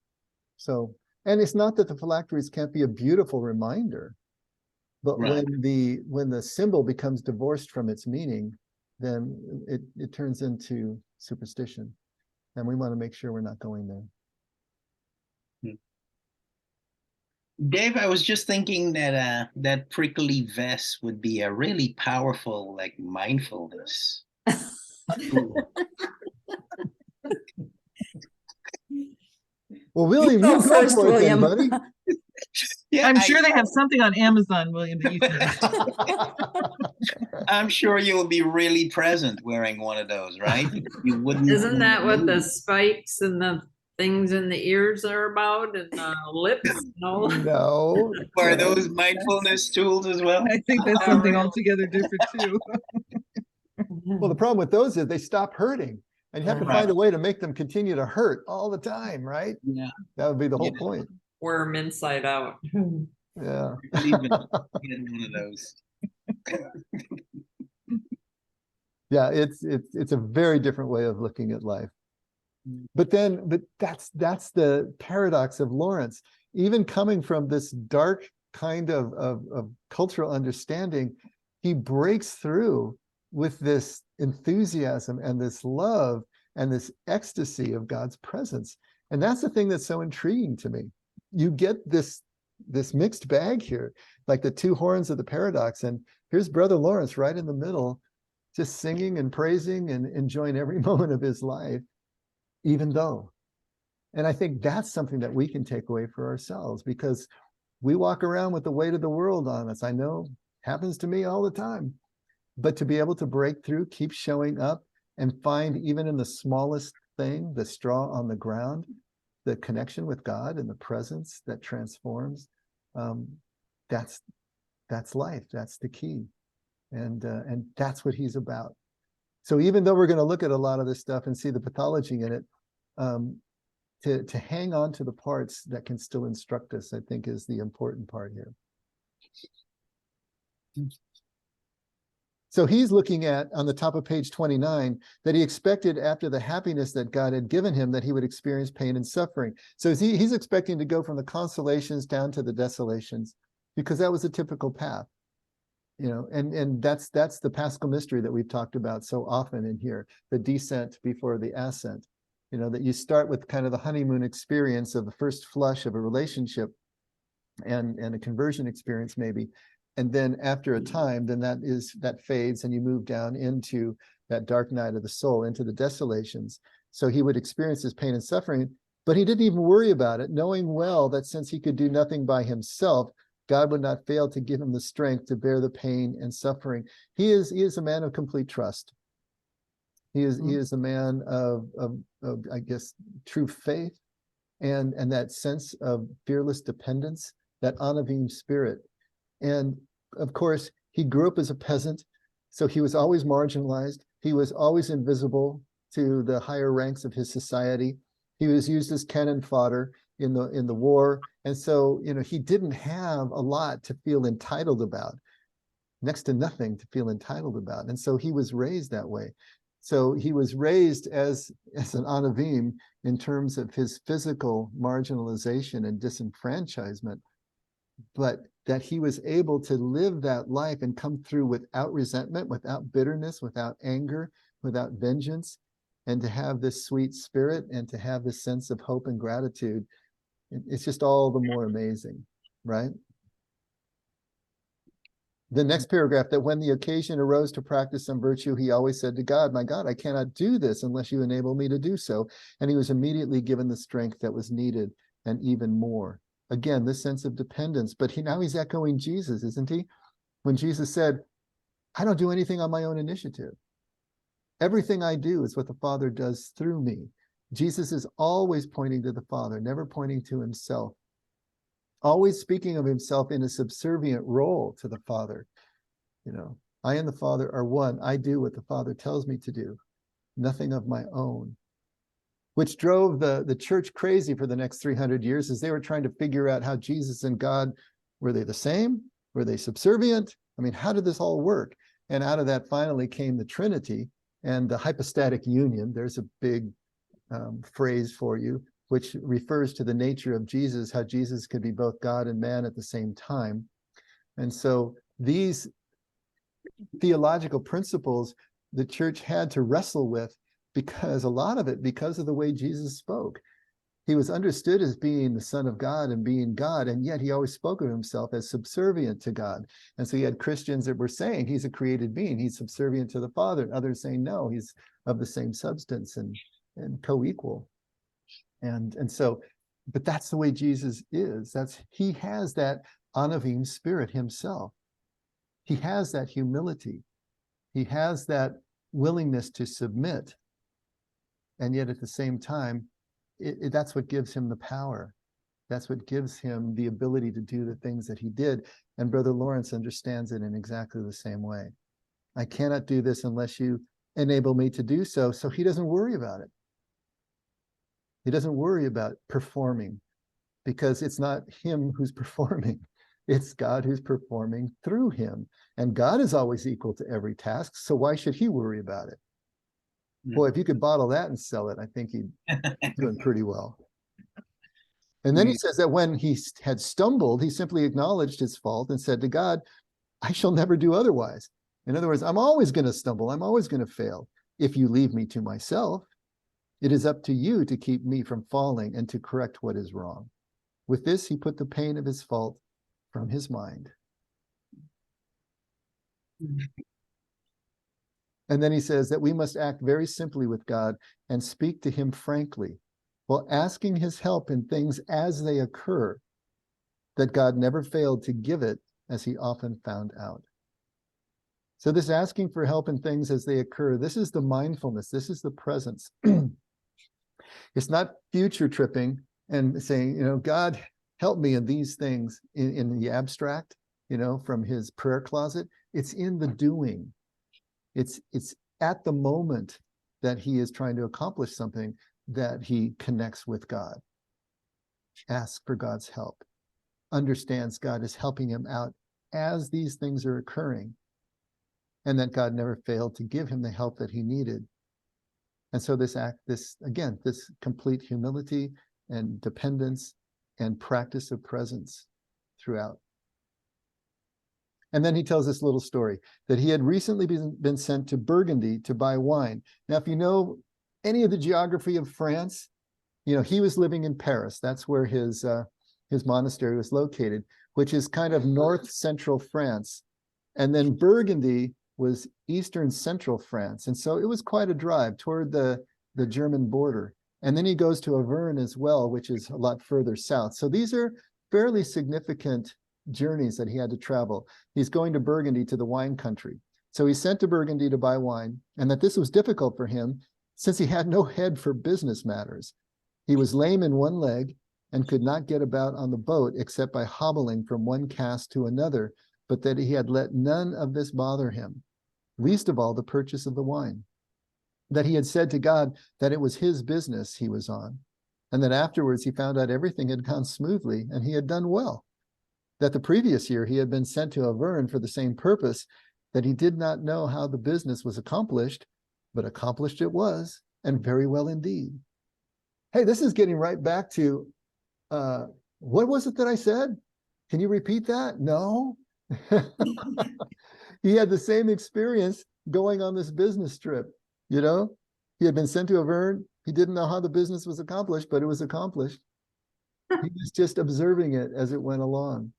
So, and it's not that the phylacteries can't be a beautiful reminder, but when the symbol becomes divorced from its meaning, then it turns into superstition. And we want to make sure we're not going there. Dave, I was just thinking that that prickly vest would be a really powerful, like, mindfulness. Well, William, go you go first, for it then, William. buddy. Yeah, I'm sure they have something on Amazon, William, that you can. I'm sure you'll be really present wearing one of those, right? You wouldn't. Isn't that what the move. spikes and the things in the ears are about and the lips? No. No. Are no. those mindfulness tools as well? I think that's something altogether different too. Well, the problem with those is they stop hurting, and you have to Right. find a way to make them continue to hurt all the time, right? Yeah. That would be the whole Yeah. point. Worm inside out. Yeah. Even get one of those. Yeah, it's a very different way of looking at life. Mm. But that's the paradox of Lawrence. Even coming from this dark kind of cultural understanding, he breaks through with this enthusiasm and this love and this ecstasy of God's presence. And that's the thing that's so intriguing to me. You get this mixed bag here, like the two horns of the paradox. And here's Brother Lawrence right in the middle, just singing and praising and enjoying every moment of his life, even though. And I think that's something that we can take away for ourselves, because we walk around with the weight of the world on us. I know happens to me all the time. But to be able to break through, keep showing up, and find even in the smallest thing, the straw on the ground, the connection with God and the presence that transforms, that's life. That's the key. And that's what he's about. So even though we're going to look at a lot of this stuff and see the pathology in it, to hang on to the parts that can still instruct us, I think, is the important part here. So he's looking at, on the top of page 29, that he expected after the happiness that God had given him that he would experience pain and suffering. So he's expecting to go from the consolations down to the desolations, because that was a typical path. You know, and that's the Paschal mystery that we've talked about so often in here, the descent before the ascent. You know, that you start with kind of the honeymoon experience of the first flush of a relationship and a conversion experience maybe. And then after a time, then that fades and you move down into that dark night of the soul, into the desolations. So he would experience his pain and suffering, but he didn't even worry about it, knowing well that since he could do nothing by himself, God would not fail to give him the strength to bear the pain and suffering. He is a man of complete trust. He is a man of I guess true faith and that sense of fearless dependence, that Anavim spirit. And of course, he grew up as a peasant, so he was always marginalized. He was always invisible to the higher ranks of his society. He was used as cannon fodder in the war. And so, you know, he didn't have a lot to feel entitled about, next to nothing to feel entitled about. And so he was raised that way. So he was raised as an Anavim in terms of his physical marginalization and disenfranchisement, but that he was able to live that life and come through without resentment, without bitterness, without anger, without vengeance, and to have this sweet spirit and to have this sense of hope and gratitude. It's just all the more amazing, right? The next paragraph, that when the occasion arose to practice some virtue, he always said to God, my God, I cannot do this unless you enable me to do so. And he was immediately given the strength that was needed and even more. Again, this sense of dependence, but now he's echoing Jesus, isn't he? When Jesus said, I don't do anything on my own initiative. Everything I do is what the Father does through me. Jesus is always pointing to the Father, never pointing to himself. Always speaking of himself in a subservient role to the Father. You know, I and the Father are one. I do what the Father tells me to do, nothing of my own. Which drove the church crazy for the next 300 years, as they were trying to figure out how Jesus and God, were they the same? Were they subservient? I mean, how did this all work? And out of that finally came the Trinity and the hypostatic union. There's a big phrase for you, which refers to the nature of Jesus, how Jesus could be both God and man at the same time. And so these theological principles the church had to wrestle with, because a lot of it, because of the way Jesus spoke. He was understood as being the Son of God and being God, and yet he always spoke of himself as subservient to God. And so you had Christians that were saying he's a created being, he's subservient to the Father, and others saying no, he's of the same substance and co-equal. And so But that's the way Jesus is. He has that Anavim spirit himself. He has that humility. He has that willingness to submit. And yet at the same time, that's what gives him the power. That's what gives him the ability to do the things that he did. And Brother Lawrence understands it in exactly the same way. I cannot do this unless you enable me to do so. So he doesn't worry about it. He doesn't worry about performing, because it's not him who's performing. It's God who's performing through him. And God is always equal to every task. So why should he worry about it? Boy, if you could bottle that and sell it, I think he'd be doing pretty well. And then he says that when he had stumbled, he simply acknowledged his fault and said to God, I shall never do otherwise. In other words, I'm always going to stumble. I'm always going to fail. If you leave me to myself, it is up to you to keep me from falling and to correct what is wrong. With this, he put the pain of his fault from his mind. And then he says that we must act very simply with God and speak to him frankly, while asking his help in things as they occur, that God never failed to give it, as he often found out. So this asking for help in things as they occur, this is the mindfulness, this is the presence. It's not future tripping and saying, God, help me in these things in the abstract, from his prayer closet. It's in the doing. It's at the moment that he is trying to accomplish something that he connects with God. Asks for God's help. Understands God is helping him out as these things are occurring. And that God never failed to give him the help that he needed. And so this complete humility and dependence and practice of presence throughout. And then he tells this little story that he had recently been sent to Burgundy to buy wine. Now, if you know any of the geography of France, he was living in Paris. That's where his monastery was located, which is kind of north central France. And then Burgundy was eastern central France. And so it was quite a drive toward the German border. And then he goes to Auvergne as well, which is a lot further south. So these are fairly significant journeys that he had to travel. He's going to Burgundy, to the wine country. So he's sent to Burgundy to buy wine, and that this was difficult for him since he had no head for business matters. He was lame in one leg and could not get about on the boat except by hobbling from one cask to another, but that he had let none of this bother him, least of all the purchase of the wine. That he had said to God that it was his business he was on, and that afterwards he found out everything had gone smoothly and he had done well. That the previous year he had been sent to Auvergne for the same purpose, that he did not know how the business was accomplished, but accomplished it was, and very well indeed. Hey, this is getting right back to, what was it that I said? Can you repeat that? No. He had the same experience going on this business trip. He had been sent to Auvergne. He didn't know how the business was accomplished, but it was accomplished. He was just observing it as it went along.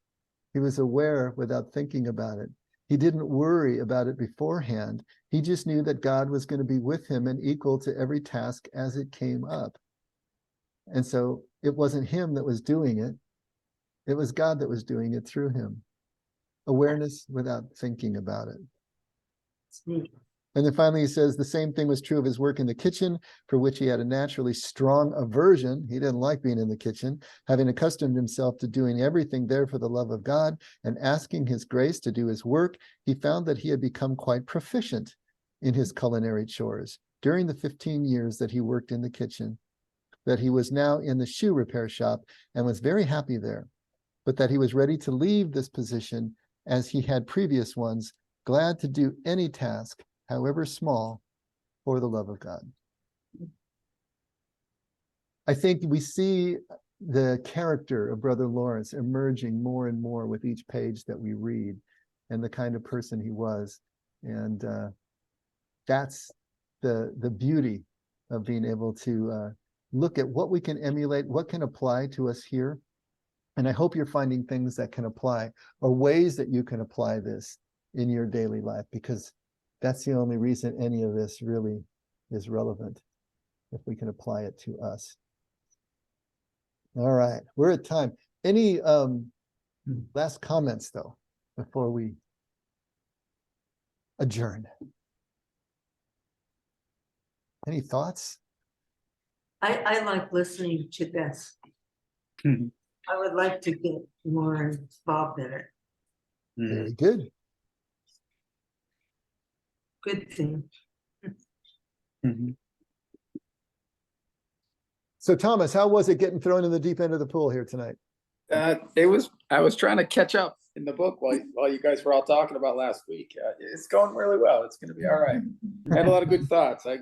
He was aware without thinking about it. He didn't worry about it beforehand. He just knew that God was going to be with him and equal to every task as it came up. And so it wasn't him that was doing it. It was God that was doing it through him. Awareness without thinking about it. And then finally he says the same thing was true of his work in the kitchen, for which he had a naturally strong aversion. He didn't like being in the kitchen, having accustomed himself to doing everything there for the love of God and asking his grace to do his work. He found that he had become quite proficient in his culinary chores during the 15 years that he worked in the kitchen, that he was now in the shoe repair shop and was very happy there, but that he was ready to leave this position as he had previous ones, glad to do any task, however small, for the love of God. I think we see the character of Brother Lawrence emerging more and more with each page that we read, and the kind of person he was. And that's the beauty of being able to look at what we can emulate, what can apply to us here. And I hope you're finding things that can apply, or ways that you can apply this in your daily life, because that's the only reason any of this really is relevant, if we can apply it to us. All right, we're at time. Any last comments though, before we adjourn? Any thoughts? I like listening to this. Mhm. I would like to get more involved in it. Very good. Good thing. Mhm. So Thomas, how was it getting thrown in the deep end of the pool here tonight? I was trying to catch up in the book while you guys were all talking about last week. It's going really well. It's going to be all right. I had a lot of good thoughts. I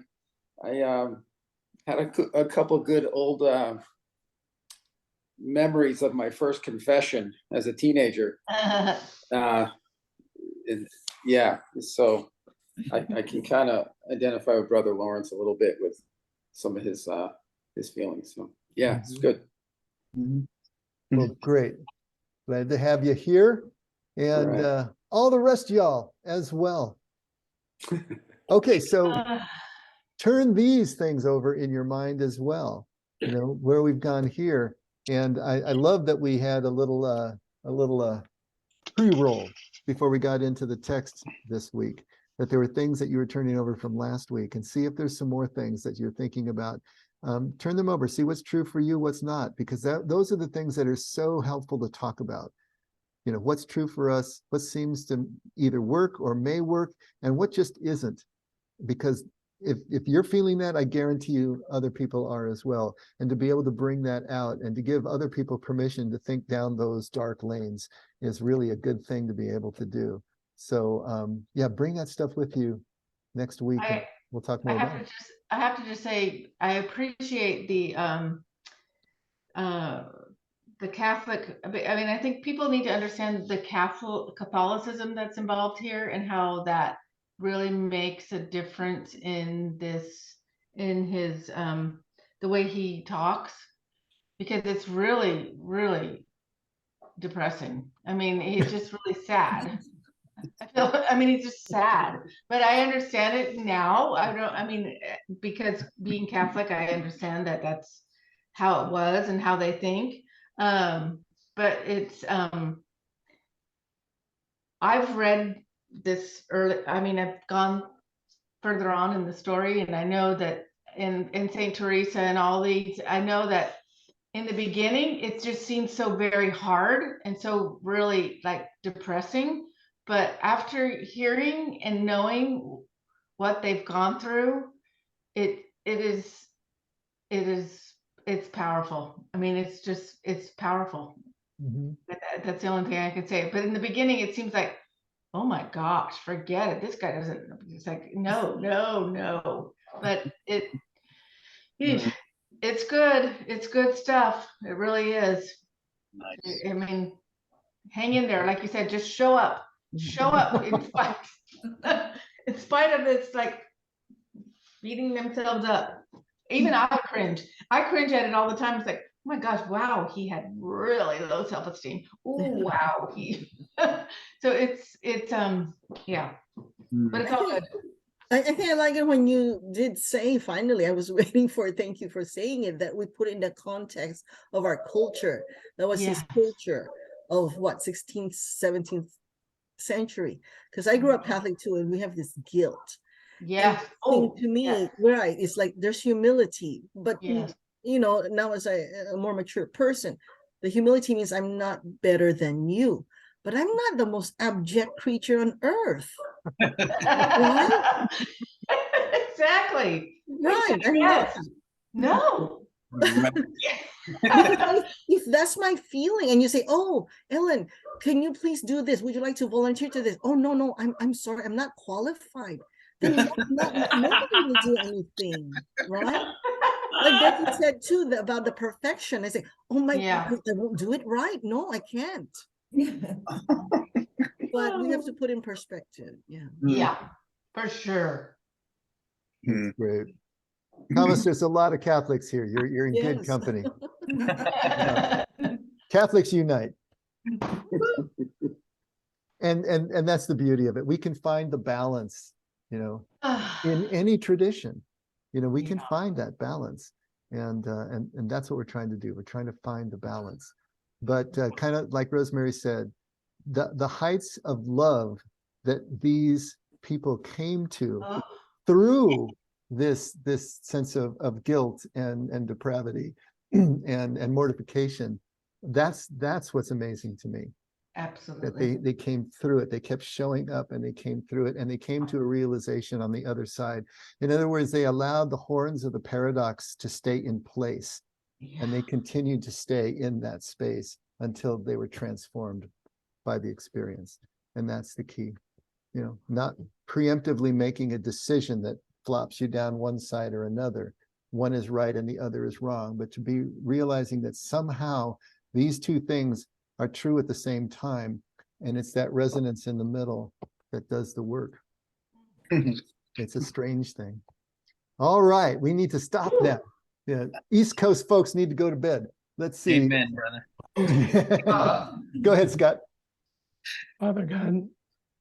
had a couple good old memories of my first confession as a teenager. Yeah, so I can kind of identify with Brother Lawrence a little bit with some of his feelings. So yeah, it's good. Well, great. Glad to have you here, and Right. all the rest of y'all as well. Okay, so turn these things over in your mind as well, you know, where we've gone here. And I love that we had a little pre-roll before we got into the text this week, that there were things that you were turning over from last week, and see if there's some more things that you're thinking about. Turn them over, see what's true for you, what's not, because those are the things that are so helpful to talk about. You know, what's true for us, what seems to either work or may work, and what just isn't. Because if you're feeling that, I guarantee you other people are as well. And to be able to bring that out and to give other people permission to think down those dark lanes is really a good thing to be able to do. So yeah, bring that stuff with you next week, and we'll talk more about it. I have to just say, I appreciate the Catholic, I mean, I think people need to understand the Catholicism that's involved here, and how that really makes a difference in his the way he talks, because it's really, really depressing. I mean, he's just really sad. I mean, he's just sad, but I understand it now. Because being Catholic, I understand that that's how it was and how they think. But it's, I've read this early, I've gone further on in the story, and I know that in Saint Teresa and all these, I know that in the beginning, it just seems so very hard and so really like depressing. But after hearing and knowing what they've gone through, it's powerful. I mean, it's powerful. That's the only thing I can say. But in the beginning, it seems like, oh my gosh, forget it. This guy doesn't, it's like, no. But it's good. It's good stuff. It really is. Nice. I mean, hang in there. Like you said, just show up. Show up in spite of this, like beating themselves up. Even I cringe. I cringe at it all the time. It's like, oh my gosh, wow, he had really low self-esteem. Oh wow, so it's yeah. But it's all good. I think I like it when you did say, finally, I was waiting for it, thank you for saying it, that we put in the context of our culture. That was his culture of what, 16th, 17th century. Because I grew up Catholic too, and we have this guilt. Yeah. To me, right, it's like there's humility, but you know, now as a more mature person, the humility means I'm not better than you, but I'm not the most abject creature on earth. Right? Exactly. Right. Yes. No. If that's my feeling, and you say, "Oh, Ellen, can you please do this? Would you like to volunteer to this?" "Oh, no, I'm sorry, I'm not qualified." Then nobody will do anything, right? Like Becky said too, about the perfection. I say, "Oh my God, I won't do it right. No, I can't." But we have to put in perspective. Yeah, for sure. That's great. Thomas, there's a lot of Catholics here. You're in good company. Catholics unite. And that's the beauty of it. We can find the balance, you know, in any tradition. You know, we can find that balance. And that's what we're trying to do. We're trying to find the balance. But kind of like Rosemary said, the heights of love that these people came to through this sense of guilt and depravity and mortification, that's what's amazing to me. Absolutely. That they came through it. They kept showing up and they came through it and they came to a realization on the other side. In other words, they allowed the horns of the paradox to stay in place, and they continued to stay in that space until they were transformed by the experience. And that's the key, not preemptively making a decision that flops you down one side or another. One is right and the other is wrong, but to be realizing that somehow these two things are true at the same time, and it's that resonance in the middle that does the work. It's a strange thing. All right, we need to stop now. Yeah, East Coast folks need to go to bed. Let's see. Amen, brother. Go ahead, Scott. Father God,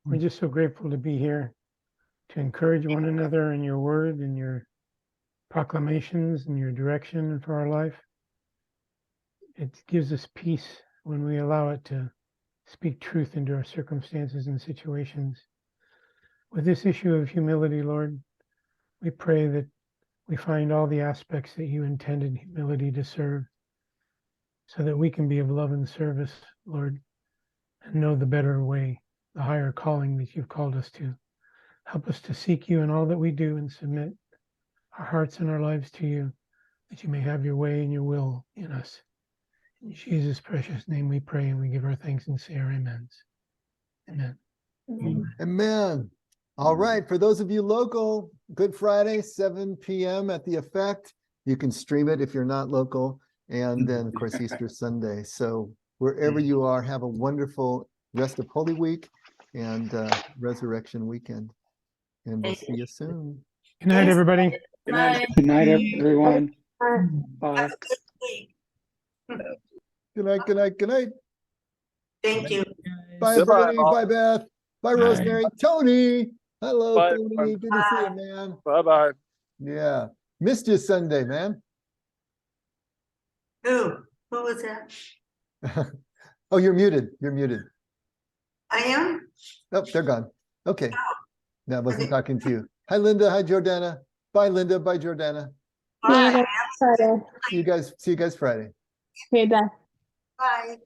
we're just so grateful to be here to encourage one another in your word and your proclamations and your direction for our life. It gives us peace when we allow it to speak truth into our circumstances and situations. With this issue of humility, Lord, we pray that we find all the aspects that you intended humility to serve, so that we can be of love and service, Lord, and know the better way, the higher calling that you've called us to. Help us to seek you in all that we do and submit our hearts and our lives to you, that you may have your way and your will in us. In Jesus' precious name we pray, and we give our thanks and say our amens. Amen. Amen. All right, for those of you local, Good Friday, 7 p.m. at the Effect. You can stream it if you're not local. And then, of course, Easter Sunday. So wherever you are, have a wonderful rest of Holy Week and Resurrection Weekend. And we'll see you soon. Good night, everybody. Good night. Good night, everyone. Bye. Good night, good night, good night. Thank you. Bye, Goodbye, everybody. all. Bye, Beth. Bye, Bye. Rosemary. Tony. Hello, Bye, Tony. everyone. Good to see you, man. Bye-bye. Yeah. Missed you Sunday, man. Who was that? Oh, you're muted. You're muted. I am? Oh, they're gone. Okay. No, I wasn't talking to you. Hi, Linda. Hi, Jordana. Bye, Linda. Bye, Jordana. Bye. See you guys Friday. Bye.